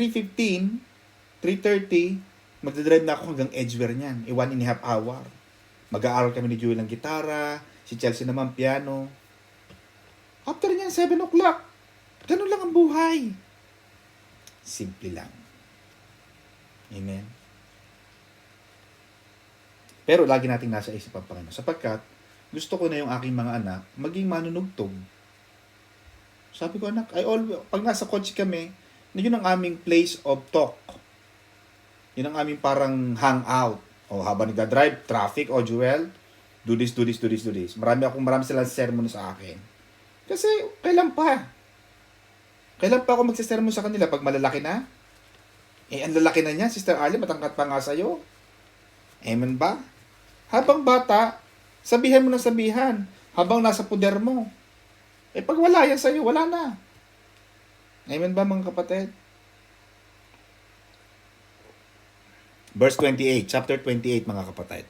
magdadrive na ako hanggang Edgeware niyan. 1.5 hour. Mag-aaral kami ni Joel ng gitara, si Chelsea naman piano. After niyan, 7 o'clock. Ganun lang ang buhay. Simple lang. Amen. Pero lagi nating nasa isip ang Panginoon. Sapagkat, gusto ko na yung aking mga anak maging manunugtog. Sabi ko, anak, pag nasa kotse kami, yun ang aming place of talk. Yun ang aming parang hangout. O habang nagda-drive, traffic, Joel, do this. Marami silang sermon sa akin. Kasi, kailan pa ako magsisermon sa kanila pag malalaki na? Ang lalaki na niya, Sister Arlie, matangkat pa nga sa'yo. Amen ba? Habang bata, sabihan mo na sabihan. Habang nasa puder mo. Pag wala yan sa'yo, wala na. Amen ba mga kapatid? Verse 28, chapter 28 mga kapatid.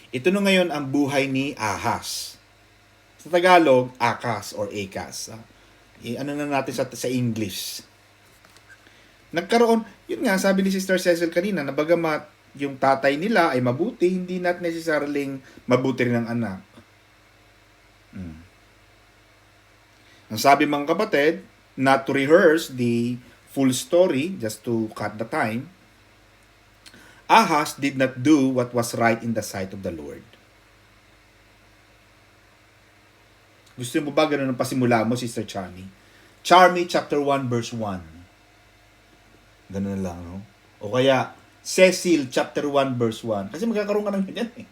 Ito na ngayon ang buhay ni Ahaz. Sa Tagalog, Akas or Akas. Ano na natin sa English. Nagkaroon, yun nga, sabi ni Sister Cecil kanina, na bagamat yung tatay nila ay mabuti, hindi not necessarily mabuti rin ang anak. Ang sabi mga kapatid, not to rehearse the full story, just to cut the time, Ahaz did not do what was right in the sight of the Lord. Gusto mo ba ganun ang pasimula mo, Sister Charmy? Charmy chapter 1 verse 1. Ganun lang, no? O kaya, Cecil chapter 1 verse 1. Kasi magkakaroon ka ng ganyan eh.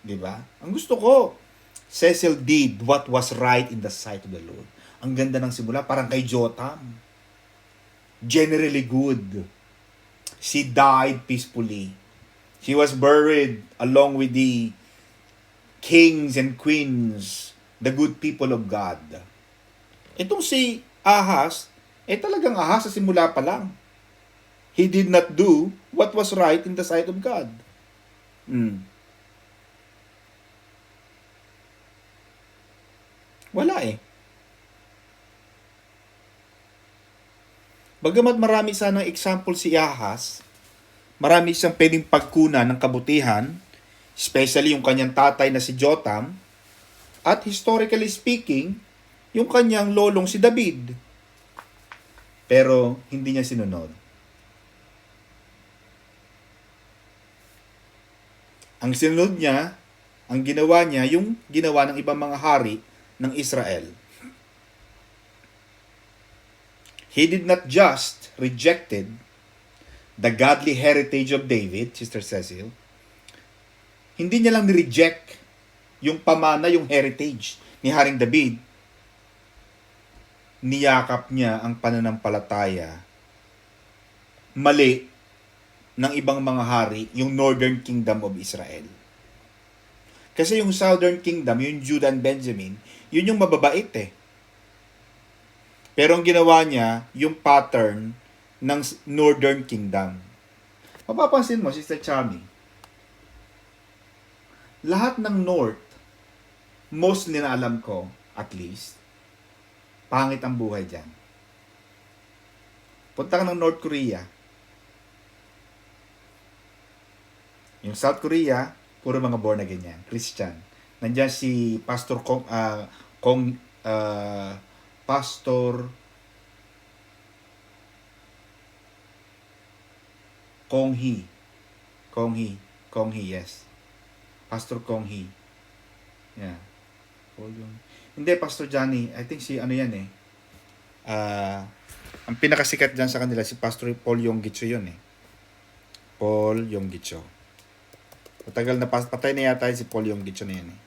Di ba? Ang gusto ko, Cecil did what was right in the sight of the Lord. Ang ganda ng simula, parang kay Jotham. Generally good. She died peacefully. She was buried along with the kings and queens, the good people of God. Itong si Ahaz, talagang Ahaz sa simula pa lang. He did not do what was right in the sight of God. Wala eh. Bagamat marami sanang example si Ahaz, marami siyang pwedeng pagkunan ng kabutihan, especially yung kanyang tatay na si Jotham, at historically speaking, yung kanyang lolong si David. Pero hindi niya sinunod. Ang sinunod niya, ang ginawa niya, yung ginawa ng ibang mga hari ng Israel. He did not just rejected the godly heritage of David, Sister Cecil. Hindi niya lang ni-reject yung pamana, yung heritage ni Haring David. Niyakap niya ang pananampalataya mali ng ibang mga hari, yung Northern Kingdom of Israel. Kasi yung Southern Kingdom, yung Judah and Benjamin, yun yung mababait eh. Pero ang ginawa niya, yung pattern ng Northern Kingdom. Mapapansin mo, Sister Chami, lahat ng North, mostly na alam ko, at least, pangit ang buhay dyan. Punta ka ng North Korea. Yung South Korea, puro mga born again yan, Christian. Nandiyan si Pastor Pastor Kong Hee, yes. Pastor Kong Hee. Yeah. Hindi, Pastor Johnny. I think si ano yan eh. Ang pinakasikat dyan sa kanila, si Pastor Paul Yonggitcho yun eh. Paul Yonggitcho. Matagal na, patay na yata si Paul Yonggitcho na yan eh.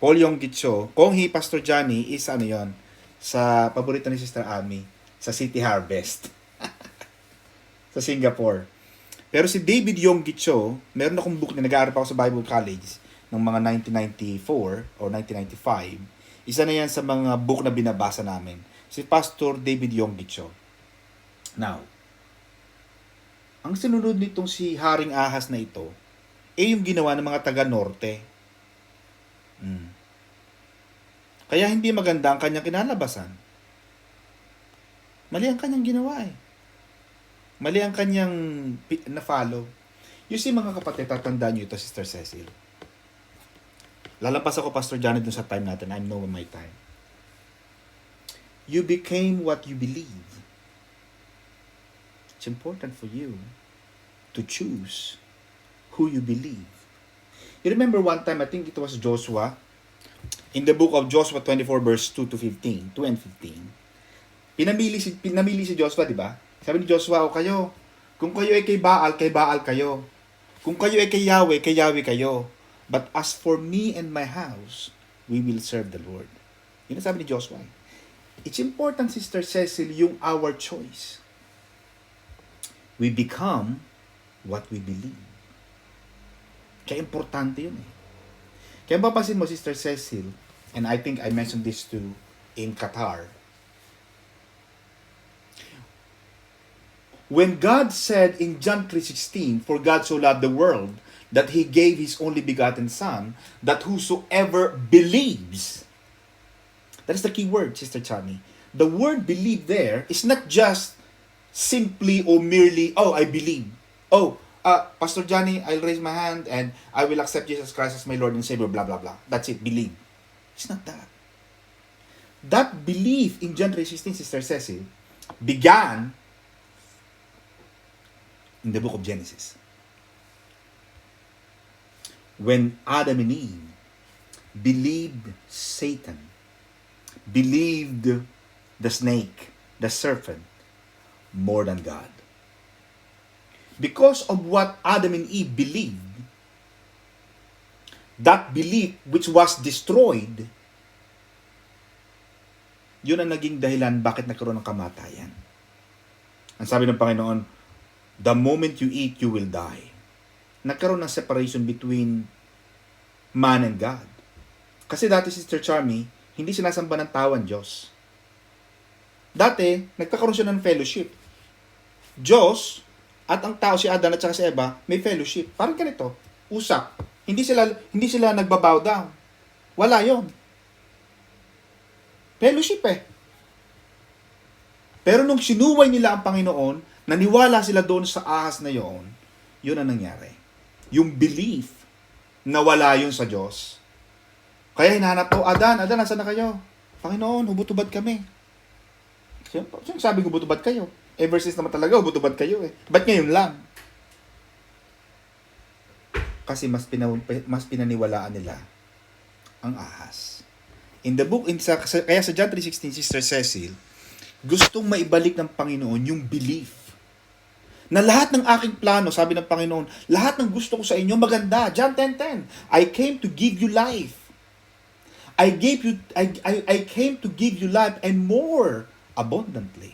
Paul Yonggitcho, Kong Hee, Pastor Johnny, is ano yun, sa paborito ni Sister Ami, sa City Harvest. Sa Singapore. Pero si David Yonggitcho, meron akong book na nag-aaral pa ako sa Bible College ng mga 1994 or 1995. Isa na yan sa mga book na binabasa namin. Si Pastor David Yonggitcho. Now, ang sinunod nitong si Haring Ahaz na ito, yung ginawa ng mga taga-norte. Kaya hindi maganda ang kanyang kinalabasan. Mali ang kanyang ginawa eh. Mali ang kanyang na-follow. You see mga kapatid, tatandaan nyo ito, Sister Cecil. Lalapas ako, Pastor Janet, dun sa time natin. I know my time. You became what you believe. It's important for you to choose who you believe. You remember one time, I think it was Joshua, in the book of Joshua 24 verse 2 to 15, 2 and 15, pinamili si Joshua, di ba? Sabi ni Joshua, kayo, kung kayo ay kay Baal kayo. Kung kayo ay kay Yahweh kayo. But as for me and my house, we will serve the Lord. Yun ang sabi ni Joshua. It's important, Sister Cecil, yung our choice. We become what we believe. Kaya importante yun eh. Kaya mapapansin mo, Sister Cecil, and I think I mentioned this too in Qatar. When God said in John 3:16, "For God so loved the world that He gave His only begotten Son, that whosoever believes," that is the key word, Sister Chani. The word "believe" there is not just simply or merely, oh, I believe. Oh, Pastor Johnny, I'll raise my hand and I will accept Jesus Christ as my Lord and Savior, blah, blah, blah. That's it, believe. It's not that. That belief in John 3:16, Sister Cecil, began in the book of Genesis. When Adam and Eve believed Satan, believed the snake, the serpent, more than God. Because of what Adam and Eve believed, that belief which was destroyed, yun ang naging dahilan bakit nagkaroon ng kamatayan. Ang sabi ng Panginoon, the moment you eat, you will die. Nagkaroon ng separation between man and God. Kasi dati, Sister Charmy, hindi sinasamba ng tao ang Diyos. Dati, nagkakaroon siya ng fellowship. Diyos at ang tao, si Adan at saka si Eva, may fellowship. Parang ganito, usap. Hindi sila nagbabow down. Wala yon. Fellowship eh. Pero nung sinuway nila ang Panginoon, naniwala sila doon sa ahas na yon, yun ang nangyari. Yung belief na wala yun sa Diyos. Kaya hinahanap ko, Adan, nasaan na kayo? Panginoon, hubot-hubad kami. Sino sabi ko, hubot-hubad kayo? Ever since naman talaga, hubot-hubad kayo eh. Ba't ngayon lang? Kasi mas pinaniwalaan nila ang ahas. Kaya sa John 3:16, Sister Cecil, gustong maibalik ng Panginoon yung belief na lahat ng aking plano, sabi ng Panginoon, lahat ng gusto ko sa inyo maganda. John 10:10, I came to give you life. I came to give you life and more abundantly.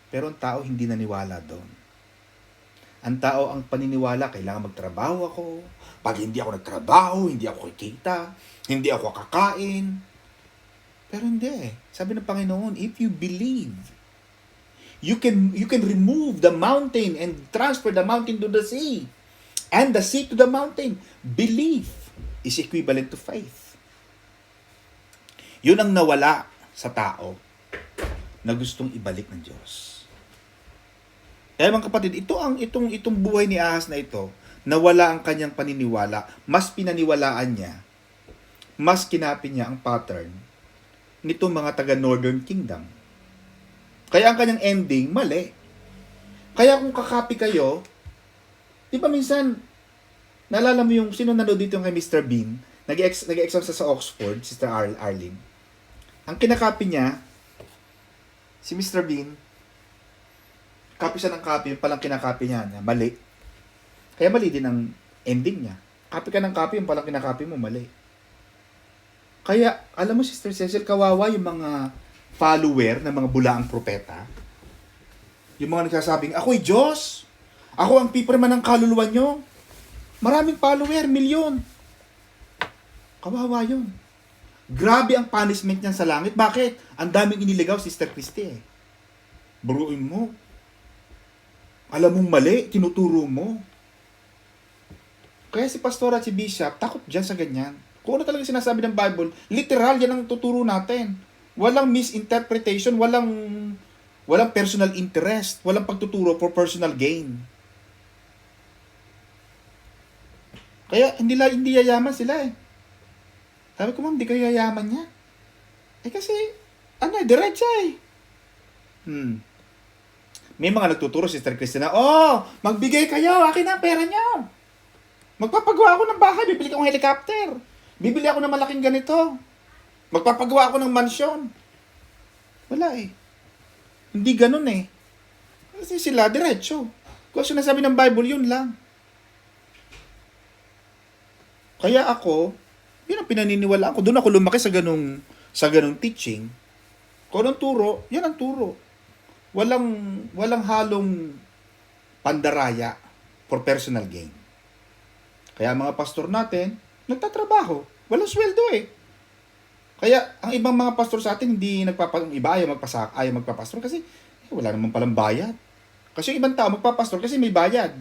Pero ang tao hindi naniwala doon. Ang tao ang paniniwala, kailangan magtrabaho ako. Pag hindi ako nagtrabaho, hindi ako kikita, hindi ako kakain. Pero hindi. Sabi ng Panginoon, if you believe, you can remove the mountain and transfer the mountain to the sea. And the sea to the mountain. Belief is equivalent to faith. Yun ang nawala sa tao na gustong ibalik ng Diyos. Kaya mga kapatid, itong buhay ni Ahas na ito, nawala ang kanyang paniniwala, mas pinaniwalaan niya, mas kinapin niya ang pattern nitong mga taga Northern Kingdom. Kaya ang kanyang ending, mali. Kaya kung kakapi kayo, di ba minsan, naalala mo yung, sino nanood dito kay Mr. Bean, nag-exam sa Oxford, Sister Arlene. Ang kinakapi niya, si Mr. Bean, copy siya ng copy, yung palang kinakapi niya, mali. Kaya mali din ang ending niya. Copy ka ng copy, yung palang kinakapi mo, mali. Kaya, alam mo, Sister Cecil, kawawa yung mga follower ng mga bulaang propeta. Yung mga nagsasabing, ako'y Diyos. Ako ang piperman ng kaluluwa nyo. Maraming follower, milyon. Kawawa yun. Grabe ang punishment niyan sa langit. Bakit? Ang daming iniligaw, Sister Christy eh. Buruin mo. Alam mong mali, tinuturo mo. Kaya si pastor at si bishop, takot dyan sa ganyan. Kung ano talaga sinasabi ng Bible, literal yan ang tuturo natin. Walang misinterpretation, walang personal interest, walang pagtuturo for personal gain. Kaya hindi yayaman sila eh. Sabi ko, ma'am, di kayo yayaman niya. Eh kasi, diretsa eh. May mga nagtuturo, Sister Christina, magbigay kayo, akin na ang pera niyo. Magpapagawa ako ng bahay, bibili ko ng helicopter. Bibili ako ng malaking ganito. Magpapagawa ako ng mansyon. Wala eh. Hindi ganun eh. Kasi sila, diretso. Kung sinasabi ng Bible, yun lang. Kaya ako, yun ang pinaniniwalaan ko. Doon ako lumaki sa ganung teaching. Kung anong turo, yan ang turo. Walang halong pandaraya for personal gain. Kaya mga pastor natin, nagtatrabaho. Walang sweldo eh. Kaya ang ibang mga pastor sa atin, ayaw magpapastor kasi wala naman palang bayad. Kasi yung ibang tao magpapastor kasi may bayad.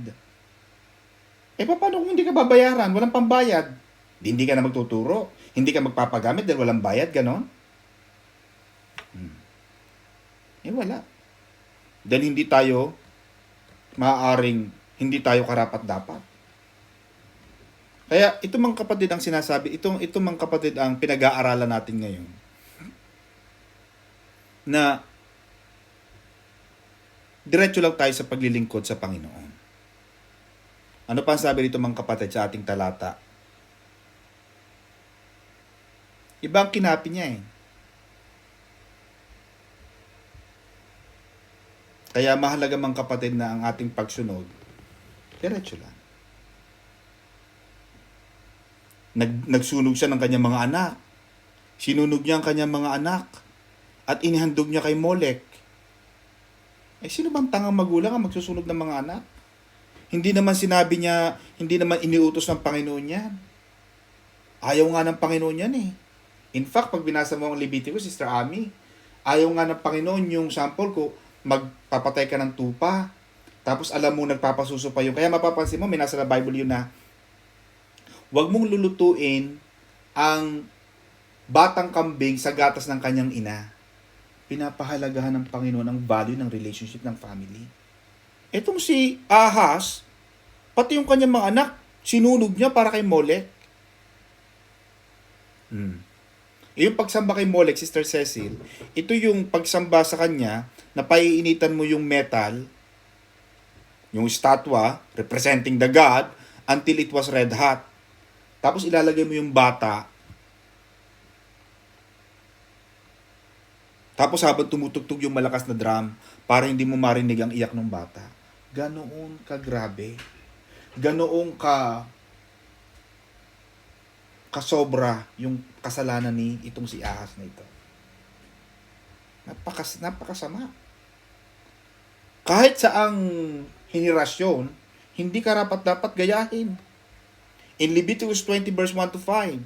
Eh paano kung hindi ka babayaran, walang pambayad? Hindi ka na magtuturo, hindi ka magpapagamit dahil walang bayad, ganon? Eh wala. Dahil hindi tayo karapat-dapat. Kaya ito mga kapatid ang sinasabi, ito mga kapatid ang pinag-aaralan natin ngayon. Na diretso lang tayo sa paglilingkod sa Panginoon. Ano pa ang sabi dito mga kapatid sa ating talata? Iba ang kinapi niya eh. Kaya mahalaga mga kapatid na ang ating pagsunod, diretso lang. Nagsunog siya ng kanyang mga anak. Sinunog niya ang kanyang mga anak. At inihandog niya kay Molek. Sino bang tangang magulang ang magsusunog ng mga anak? Hindi naman sinabi niya, hindi naman iniutos ng Panginoon yan. Ayaw nga ng Panginoon yan eh. In fact, pag binasa mo ang Leviticus, Sister Ami, ayaw nga ng Panginoon yung sample ko, magpapatay ka ng tupa. Tapos alam mo, nagpapasuso pa yun. Kaya mapapansin mo, may nasa na Bible yun na, huwag mong lulutuin ang batang kambing sa gatas ng kanyang ina. Pinapahalagahan ng Panginoon ang value ng relationship ng family. Etong si Ahaz, pati yung kanyang mga anak, sinunog niya para kay Molek. Yung pagsamba kay Molek, Sister Cecil, ito yung pagsamba sa kanya na paiinitan mo yung metal, yung statwa, representing the God, until it was red hot. Tapos ilalagay mo yung bata. Tapos habang tumutugtog yung malakas na drum, para hindi mo marinig ang iyak ng bata. Ganoon kagrabe. Ganoon kasobra yung kasalanan ni itong si Ahaz na ito. Napakasama. Kahit sa ang henerasyon, hindi karapat-dapat gayahin. In Leviticus 20 verse 1 to 5,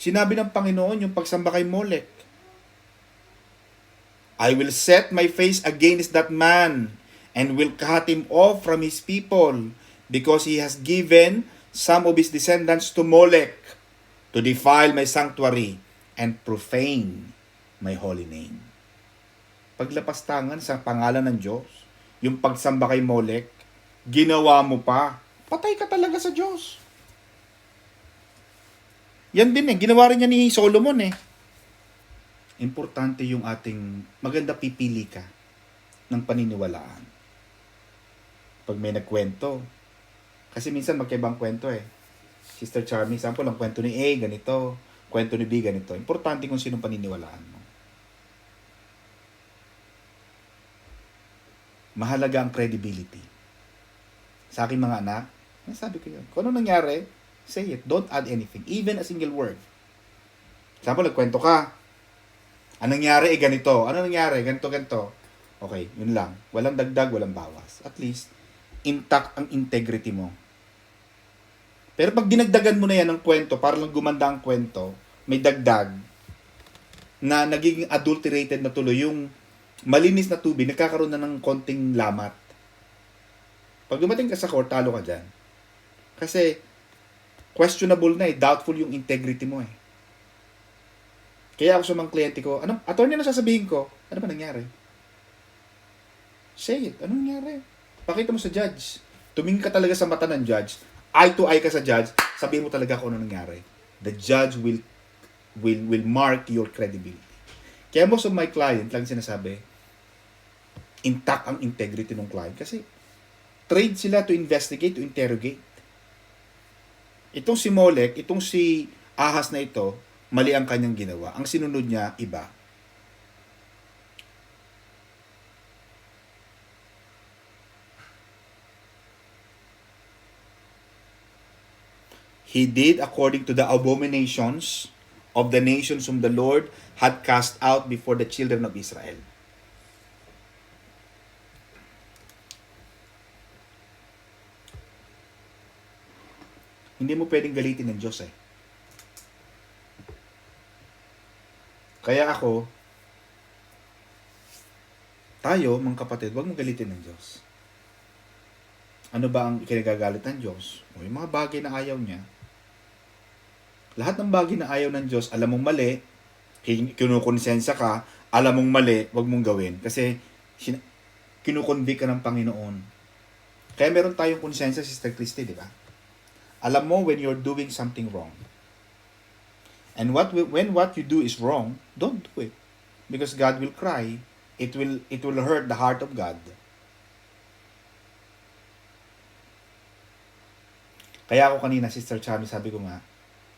sinabi ng Panginoon yung pagsamba kay Molek, I will set my face against that man and will cut him off from his people because he has given some of his descendants to Molek to defile my sanctuary and profane my holy name. Paglapastangan sa pangalan ng Diyos, yung pagsamba kay Molek, ginawa mo pa. Patay ka talaga sa Diyos. Yan din ginawa rin niya ni Solomon Importante yung ating maganda pipili ka ng paniniwalaan. Pag may nagkwento, kasi minsan magkaibang kwento Sister Charmy, example, ang kwento ni A, ganito, kwento ni B, ganito. Importante kung sinong paniniwalaan mo. Mahalaga ang credibility. Sa aking mga anak, sabi ko yun. Kung ano nangyari, say it. Don't add anything. Even a single word. Example, nagkwento ka. Anong nangyari? Ganito. Ano nangyari? Ganito. Okay, yun lang. Walang dagdag, walang bawas. At least, intact ang integrity mo. Pero pag dinagdagan mo na yan ng kwento, para lang gumanda ang kwento, may dagdag, na nagiging adulterated na tuloy, yung malinis na tubig, nagkakaroon na ng konting lamat. Pag dumating ka sa court, talo ka dyan. Kasi, questionable na doubtful yung integrity mo Kaya ako sa mga kliyente ko, attorney na sasabihin ko, ano ba nangyari? Say it, ano nangyari? Pakita mo sa judge. Tumingin ka talaga sa mata ng judge, eye to eye ka sa judge, sabihin mo talaga kung ano nangyari. The judge will mark your credibility. Kaya most of my client lang sinasabi, intact ang integrity ng client. Kasi, trade sila to investigate, to interrogate. Itong si Molek, itong si Ahaz na ito, mali ang kanyang ginawa. Ang sinunod niya, iba. He did according to the abominations of the nations whom the Lord had cast out before the children of Israel. Hindi mo pwedeng galitin ng Diyos Kaya tayo, mga kapatid, huwag mo galitin ng Diyos. Ano ba ang ikinagagalit ng Diyos? O yung mga bagay na ayaw niya. Lahat ng bagay na ayaw ng Diyos, alam mong mali, kinukonsensya ka, alam mong mali, huwag mong gawin. Kasi kinukonvict ka ng Panginoon. Kaya meron tayong konsensya, Sister Christy, di ba? Alam mo when you're doing something wrong. And when what you do is wrong, don't do it. Because God will cry. It will hurt the heart of God. Kaya ako kanina, Sister Chami, sabi ko nga,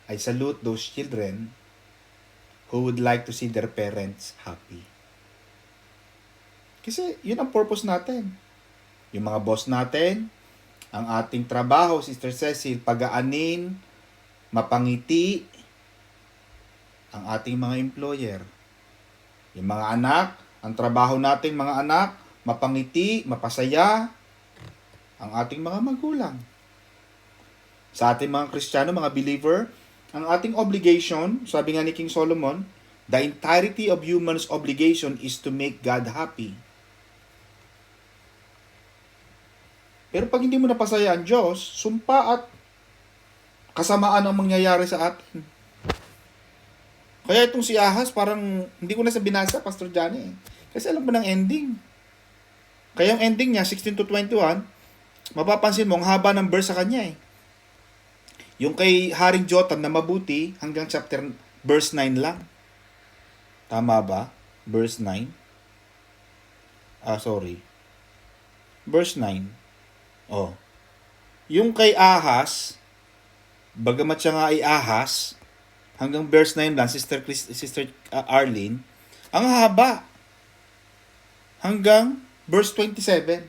I salute those children who would like to see their parents happy. Kasi yun ang purpose natin. Yung mga boss natin, ang ating trabaho, Sister Cecil, pagaanin, mapangiti, ang ating mga employer. Yung mga anak, ang trabaho nating mga anak, mapangiti, mapasaya, ang ating mga magulang. Sa ating mga Kristiyano, mga believer, ang ating obligation, sabi nga ni King Solomon, the entirety of human's obligation is to make God happy. Pero pag hindi mo napasaya ang Diyos, sumpa at kasamaan ang mangyayari sa atin. Kaya itong si Ahaz, parang hindi ko na sa binasa, Pastor Johnny. Kasi alam mo ng ending. Kaya yung ending niya, 16 to 21, mapapansin mo, ang haba ng verse sa kanya eh. Yung kay Haring Jotham na mabuti, hanggang verse 9 lang. Tama ba? Verse 9? Verse 9. Oh. Yung kay Ahaz, bagamat siya nga ay Ahaz, hanggang verse 9 lang, Sister Arlene, ang haba. Hanggang verse 27.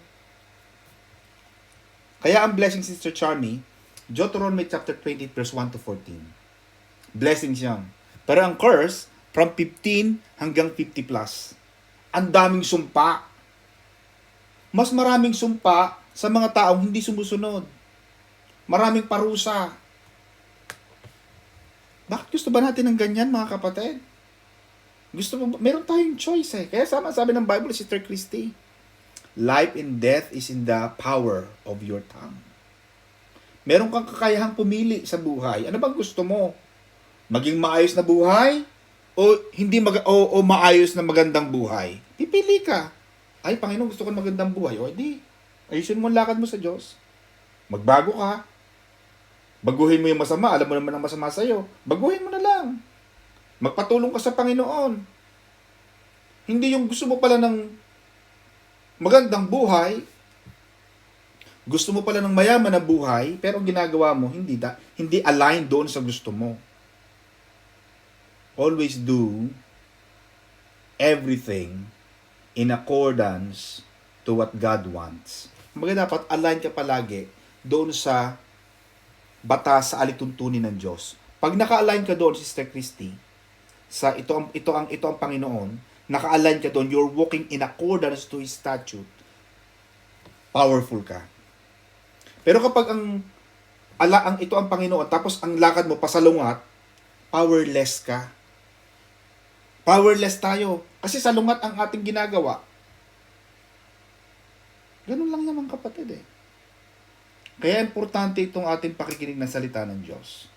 Kaya ang blessing, Sister Charmy, Deuteronomy chapter 20 verse 1 to 14. Blessings yan. Pero ang curse, from 15 hanggang 50 plus. Ang daming sumpa. Mas maraming sumpa sa mga taong hindi sumusunod. Maraming parusa. Bakit gusto ba natin ng ganyan, mga kapatid? Meron tayong choice eh. Kaya sabi ng Bible, Sister Christy, life and death is in the power of your tongue. Meron kang kakayahang pumili sa buhay. Ano bang gusto mo? Maging maayos na buhay o maayos na magandang buhay? Pipili ka. Ay, Panginoon, gusto ko ng magandang buhay. O di, ayusin mo ang lakad mo sa Diyos. Magbago ka. Baguhin mo yung masama. Alam mo naman ang masama sa'yo. Baguhin mo na lang. Magpatulong ka sa Panginoon. Hindi yung gusto mo pala ng magandang buhay, gusto mo pala ng mayaman na buhay, pero ang ginagawa mo, hindi align doon sa gusto mo. Always do everything in accordance to what God wants. Kumbaga dapat align ka palagi doon sa batas sa alituntunin ng Diyos. Pag naka-align ka doon, Sister Christy, sa ito ang Panginoon, naka-align ka doon, you're walking in accordance to His statute, powerful ka. Pero kapag ito ang Panginoon, tapos ang lakad mo pasalungat, powerless ka. Powerless tayo. Kasi salungat ang ating ginagawa. Ganun lang naman, kapatid eh. Kaya importante itong ating pakikinig ng salita ng Diyos.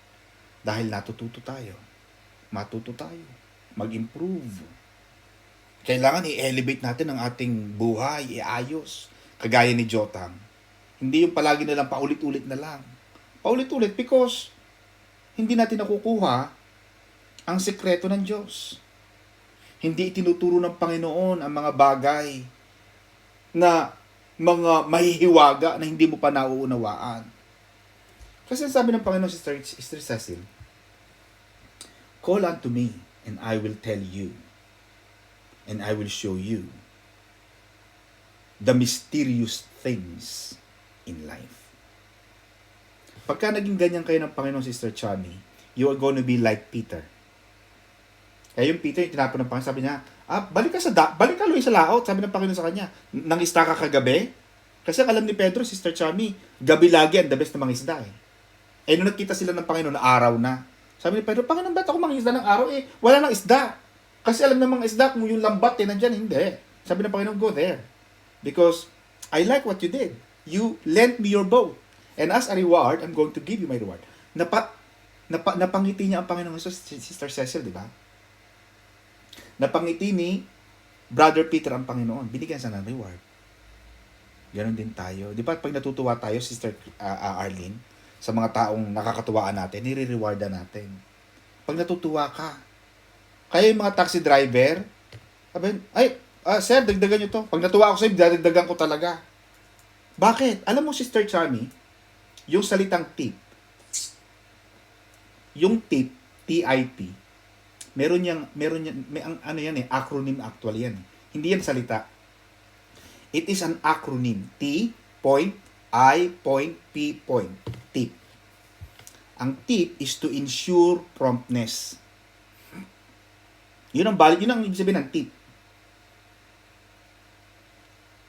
Dahil natututo tayo. Matuto tayo. Mag-improve. Kailangan i-elevate natin ang ating buhay, iayos. Kagaya ni Jotham. Hindi yung palagi na lang paulit-ulit na lang. Paulit-ulit because hindi natin nakukuha ang sekreto ng Diyos. Hindi itinuturo ng Panginoon ang mga bagay na mga mahihiwaga na hindi mo pa nauunawaan. Kasi sabi ng Panginoon, Sister Cecil, call unto me and I will tell you and I will show you the mysterious things in life. Pagka naging ganyan kayo ng Panginoon, Sister Chani, you are going to be like Peter. Kaya yung Peter, yung tinapon ng Panginoon, sabi niya, balik ka Luis sa laot, sabi ng Panginoon sa kanya. Nangisda ka kagabi? Kasi alam ni Pedro, Sister Chami, gabi lagi ang the best na mangisda eh. Eh nung nakita sila ng Panginoon na araw na, sabi ni Pedro, Panginoon, ba't ako mangisda ng araw eh? Wala nang isda. Kasi alam ng mga isda kung yung lambat eh, nandyan, hindi. Sabi ng Panginoon, go there. Because I like what you did. You lent me your boat. And as a reward, I'm going to give you my reward. Napangiti niya ang Panginoon Hesus, Sister Cecil, di ba? Napangiti ni Brother Peter ang Panginoon, binigyan siya ng reward. Ganon din tayo. Di ba pag natutuwa tayo, Sister Arlene, sa mga taong nakakatuwaan natin, nire-rewardan natin. Pag natutuwa ka, kaya yung mga taxi driver, sabi, sir, dagdagan nyo to. Pag natuwa ako sa'yo, dadagdagan ko talaga. Bakit? Alam mo, Sister Charmy, yung salitang tip, yung tip, TIP, meron yan, ano yan acronym actually yan. Hindi yan salita. It is an acronym. T, point, I, point, P, point. Tip. Ang tip is to ensure promptness. Yun ang ibig sabihin ng tip.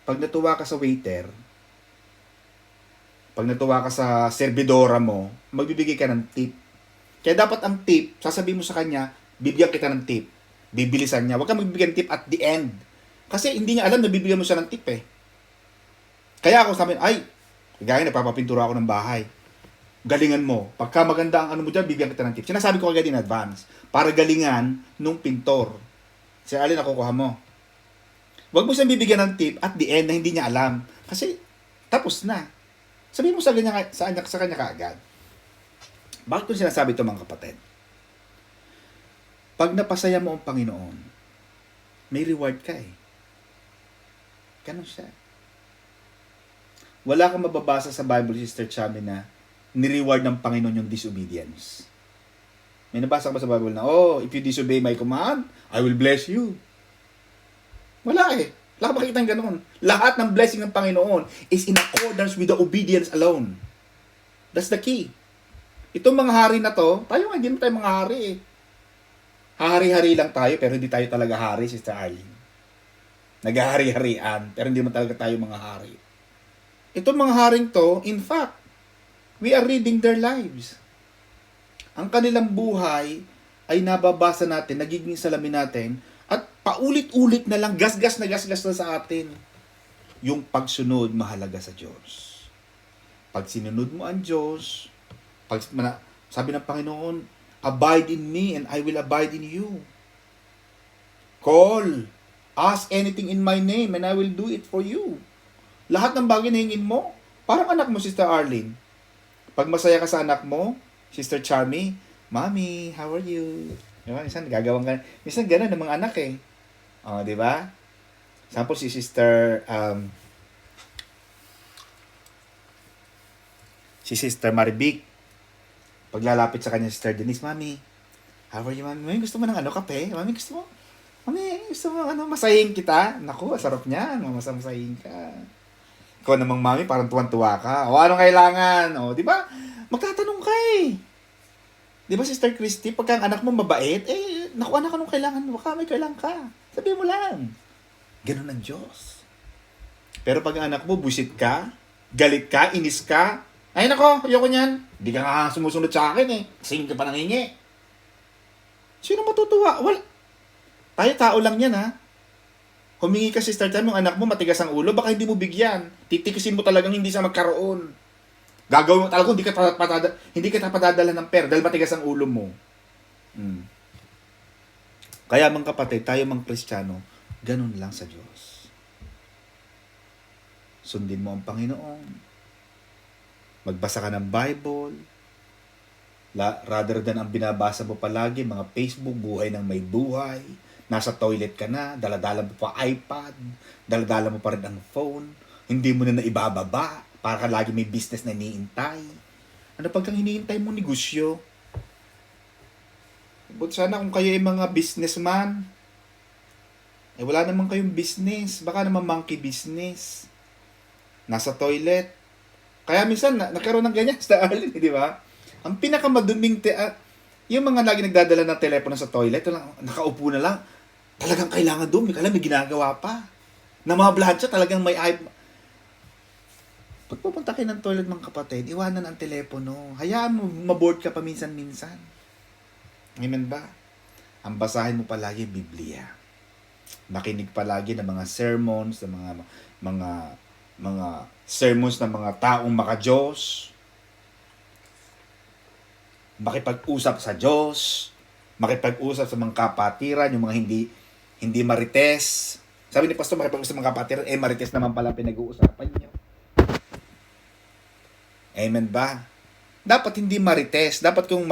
Pag natuwa ka sa waiter, pag natuwa ka sa servidora mo, magbibigay ka ng tip. Kaya dapat ang tip, sasabihin mo sa kanya, bibigyan kita ng tip. Bibilisan niya. Huwag kang magbibigyan ng tip at the end. Kasi hindi niya alam na bibigyan mo siya ng tip eh. Kaya ako sabi, gaya napapapintura ako ng bahay. Galingan mo. Pagka maganda ang ano mo dyan, bibigyan kita ng tip. Sinasabi ko agad in advance. Para galingan nung pintor. Si Alin, nakukuha mo. Huwag mo siyang bibigyan ng tip at the end na hindi niya alam. Kasi tapos na. Sabihin mo sa kanya kaagad. Bakit ko sinasabi ito mga kapatid? Pag napasaya mo ang Panginoon, may reward ka eh. Ganun siya. Wala kang mababasa sa Bible, Sister Chami, na ni-reward ng Panginoon yung disobedience. May nabasa ka ba sa Bible na, if you disobey my command, I will bless you. Wala eh. Wala ka makikita ng ganun. Lahat ng blessing ng Panginoon is in accordance with the obedience alone. That's the key. Itong mga hari na to, tayo nga, hindi tayo mga hari eh. Hahari-hari lang tayo, pero hindi tayo talaga hari, Sister Arlene. Naghahari-harian, pero hindi man talaga tayo mga hari. Itong mga haring to, in fact, we are reading their lives. Ang kanilang buhay ay nababasa natin, nagiging salamin natin, at paulit-ulit na lang, gasgas na sa atin. Yung pagsunod mahalaga sa Diyos. Pag sinunod mo ang Diyos, sabi ng Panginoon, abide in me and I will abide in you. Call, ask anything in my name and I will do it for you. Lahat ng bagay na hingin mo, parang anak mo, Sister Arlene. Pag masaya ka sa anak mo, Sister Charmy, Mommy, how are you? Diba? Minsan gagawin ka. Minsan gano'n ng mga anak eh. Di ba? Sample si Sister Maribic. Paglalapit sa kanya Sister Denise, Mami, how are you, Mami? Mami, gusto mo ng kape? Mami, gusto mo masahin kita? Naku, sarap niyan. Masahin ka. Ikaw namang, Mami, parang tuwan-tuwa ka. O, anong kailangan? O, di ba? Magtatanong ka eh. Di ba, Sister Christy, pagka ang anak mo mabait, naku, anak, anong kailangan mo? Baka may kailangan ka. Sabihin mo lang. Ganun ang Diyos. Pero pag ang anak mo, busit ka, galit ka, inis ka, ay nako, ayoko niyan. Hindi ka nga sumusunod sa akin eh. Sing ka pa nangingi. Sino matutuwa? Wala. Tayo tao lang yan ha. Humingi ka, Sister Time, yung anak mo matigas ang ulo, baka hindi mo bigyan. Titikisin mo talagang hindi sa magkaroon. Gagawin mo talaga, hindi ka padadala ng pera dahil matigas ang ulo mo. Kaya mga kapatid, tayo mga Kristiyano, ganun lang sa Diyos. Sundin mo ang Panginoon. Magbasa ka ng Bible. Rather than ang binabasa mo palagi, mga Facebook, buhay ng may buhay. Nasa toilet ka na, daladala mo pa iPad, daladala mo pa rin ang phone, hindi mo na naibababa, para ka lagi may business na iniintay. Ano pagkang iniintay mo negosyo? But sana kung kayo ay mga businessman, wala naman kayong business, baka naman monkey business. Nasa toilet. Kaya minsan, nagkaroon ng ganyan sa Arlene, di ba? Ang pinakamaduming, yung mga lagi nagdadala ng telepono sa toilet, nakaupo na lang, talagang kailangan doon, may ginagawa pa. Na mga blansya, talagang may Pag pupunta kayo ng toilet mga kapatid, iwanan ang telepono. Hayaan mo, maboard ka pa minsan-minsan. Amen ba? Ang basahin mo palagi, Biblia. Makinig palagi ng mga sermons, ng mga sermons ng mga taong maka-Diyos, makipag-usap sa Diyos, makipag-usap sa mga kapatiran, yung mga hindi marites, Sabi ni Pastor, makipag-usap mga kapatid, marites naman pala pinag-uusapan niyo. Amen ba? Dapat hindi marites. Dapat kung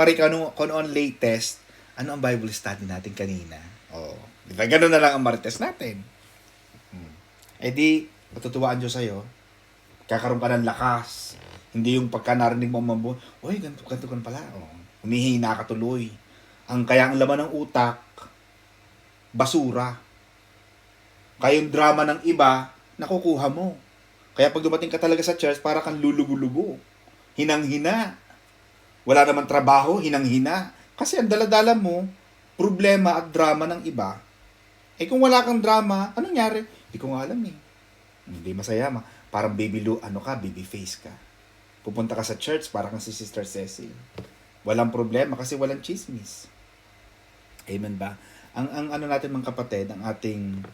kung on latest, ano ang Bible study natin kanina? Oh, di ba ganun na lang ang marites natin? Eh di, matutuwaan Diyos sa'yo. Kakaroon ka ng lakas. Hindi yung pagka narinig mo mambo, uy, ganito ka pala. Oh, humihina ka tuloy. Kaya ang laman ng utak, basura. Kaya yung drama ng iba, nakukuha mo. Kaya pag dumating ka talaga sa church, para kang lulugo-lugo. Hinang-hina. Wala naman trabaho, hinang-hina. Kasi ang daladala mo, problema at drama ng iba. Eh kung wala kang drama, anong nangyari? Hindi ko nga alam eh. Hindi masaya. Parang baby face ka. Pupunta ka sa church, parang kang si Sister Cecil. Walang problema kasi walang chismis. Amen ba? Ang ano natin mga kapatid, ang ating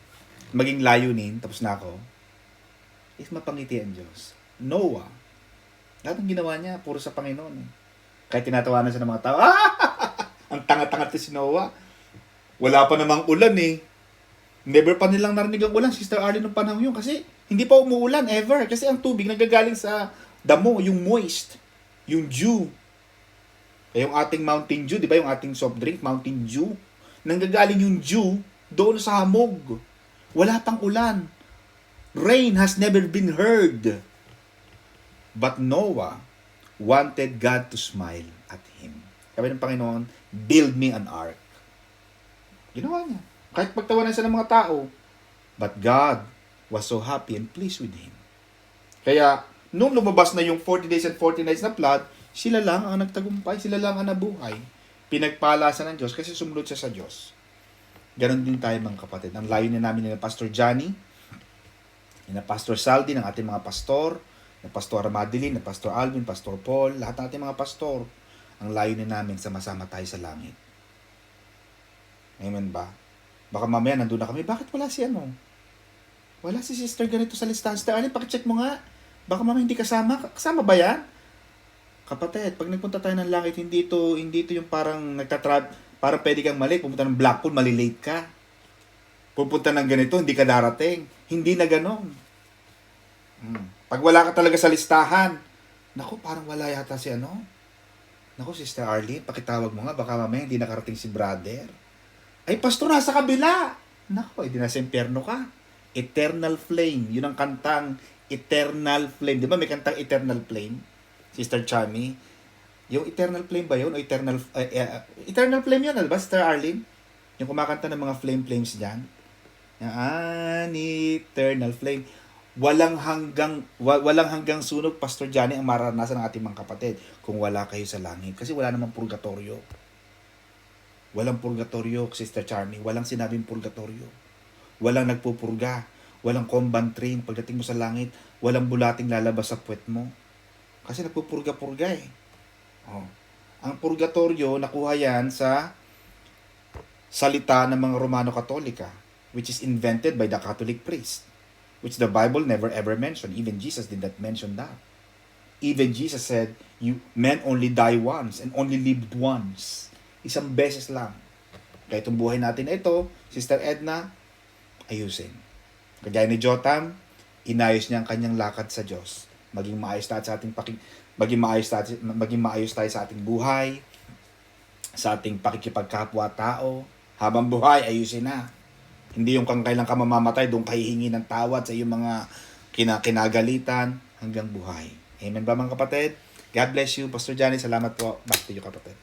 maging layunin, tapos na ako, is mapangiti ang Diyos. Noah, lahat ng ginawa niya, puro sa Panginoon. Kahit tinatawanan siya ng mga tao, ang tanga-tanga si Noah. Wala pa namang ulan eh. Never pa nilang narinig ang ulan, Sister Arlene, ng panahon yun. Kasi hindi pa umuulan ever. Kasi ang tubig nagagaling sa damo, yung moist, yung dew. Yung ating Mountain Dew, di ba? Yung ating soft drink, Mountain Dew. Nanggagaling yung dew doon sa hamog. Wala pang ulan. Rain has never been heard. But Noah wanted God to smile at him. Sabi ng Panginoon, build me an ark. Ginawa niya. Kahit pagtawanan siya ng mga tao. But God was so happy and pleased with him. Kaya, nung lumabas na yung 40 days and 40 nights na flood, sila lang ang nagtagumpay, sila lang ang nabuhay. Pinagpala siya ng Diyos kasi sumunod siya sa Diyos. Ganon din tayo mga kapatid. Ang layunin namin ni Pastor Johnny, ni Pastor Saldi, ng ating mga pastor, ni Pastor Madeline, ni Pastor Alvin, Pastor Paul, lahat ng ating mga pastor, ang layunin namin sama-sama tayo sa langit. Amen ba? Baka mamaya nandun na kami, bakit wala si ano? Wala si sister ganito sa listahan. Sister Alin, pakicheck mo nga. Baka mamaya hindi kasama. Kasama ba yan? Kapatid, pag nagpunta tayo ng langit, hindi ito yung parang parang pwede kang mali. Pupunta ng Blackpool, malilate ka. Pupunta ng ganito, hindi ka darating. Hindi na ganon. Pag wala ka talaga sa listahan, naku, parang wala yata si ano. Naku, Sister Arlene, pakitawag mo nga, baka mamaya hindi nakarating si brother. Ay, pastor, nasa kabila. Naku, hindi nasa impyerno ka. Eternal Flame. Yun ang kantang Eternal Flame. Di ba may kantang Eternal Flame? Sister Chami. Yung Eternal Flame ba yun? O Eternal Flame yun, ba, Sister Arlene? Yung kumakanta ng mga flames dyan. Yan, Eternal Flame. Walang hanggang sunog, Pastor Johnny, ang maranasan ng ating mga kapatid kung wala kayo sa langit. Kasi wala namang purgatorio. Walang purgatorio, Sister Charmy. Walang sinabing purgatorio. Walang nagpupurga. Walang combat train. Pagdating mo sa langit, walang bulating lalabas sa puwet mo. Kasi nagpupurga-purga eh. Oh. Ang purgatorio, nakuha yan sa salita ng mga Romano-Katolika, which is invented by the Catholic priest, which the Bible never ever mentioned. Even Jesus did not mention that. Even Jesus said, men only die once and only lived once. Isang beses lang. Kaya itong buhay natin na ito, Sister Edna, ayusin. Kagaya ni Jotam, inayos niya ang kanyang lakad sa Diyos. Maging maayos tayo sa ating maging maayos tayo sa ating buhay, sa ating pakikipagkapwa-tao. Habang buhay, ayusin na. Hindi yung kung kailan ka mamamatay, doon ka hihingi ng tawad sa iyong mga kinagalitan hanggang buhay. Amen ba mga kapatid? God bless you. Pastor Johnny, salamat po. Back to you kapatid.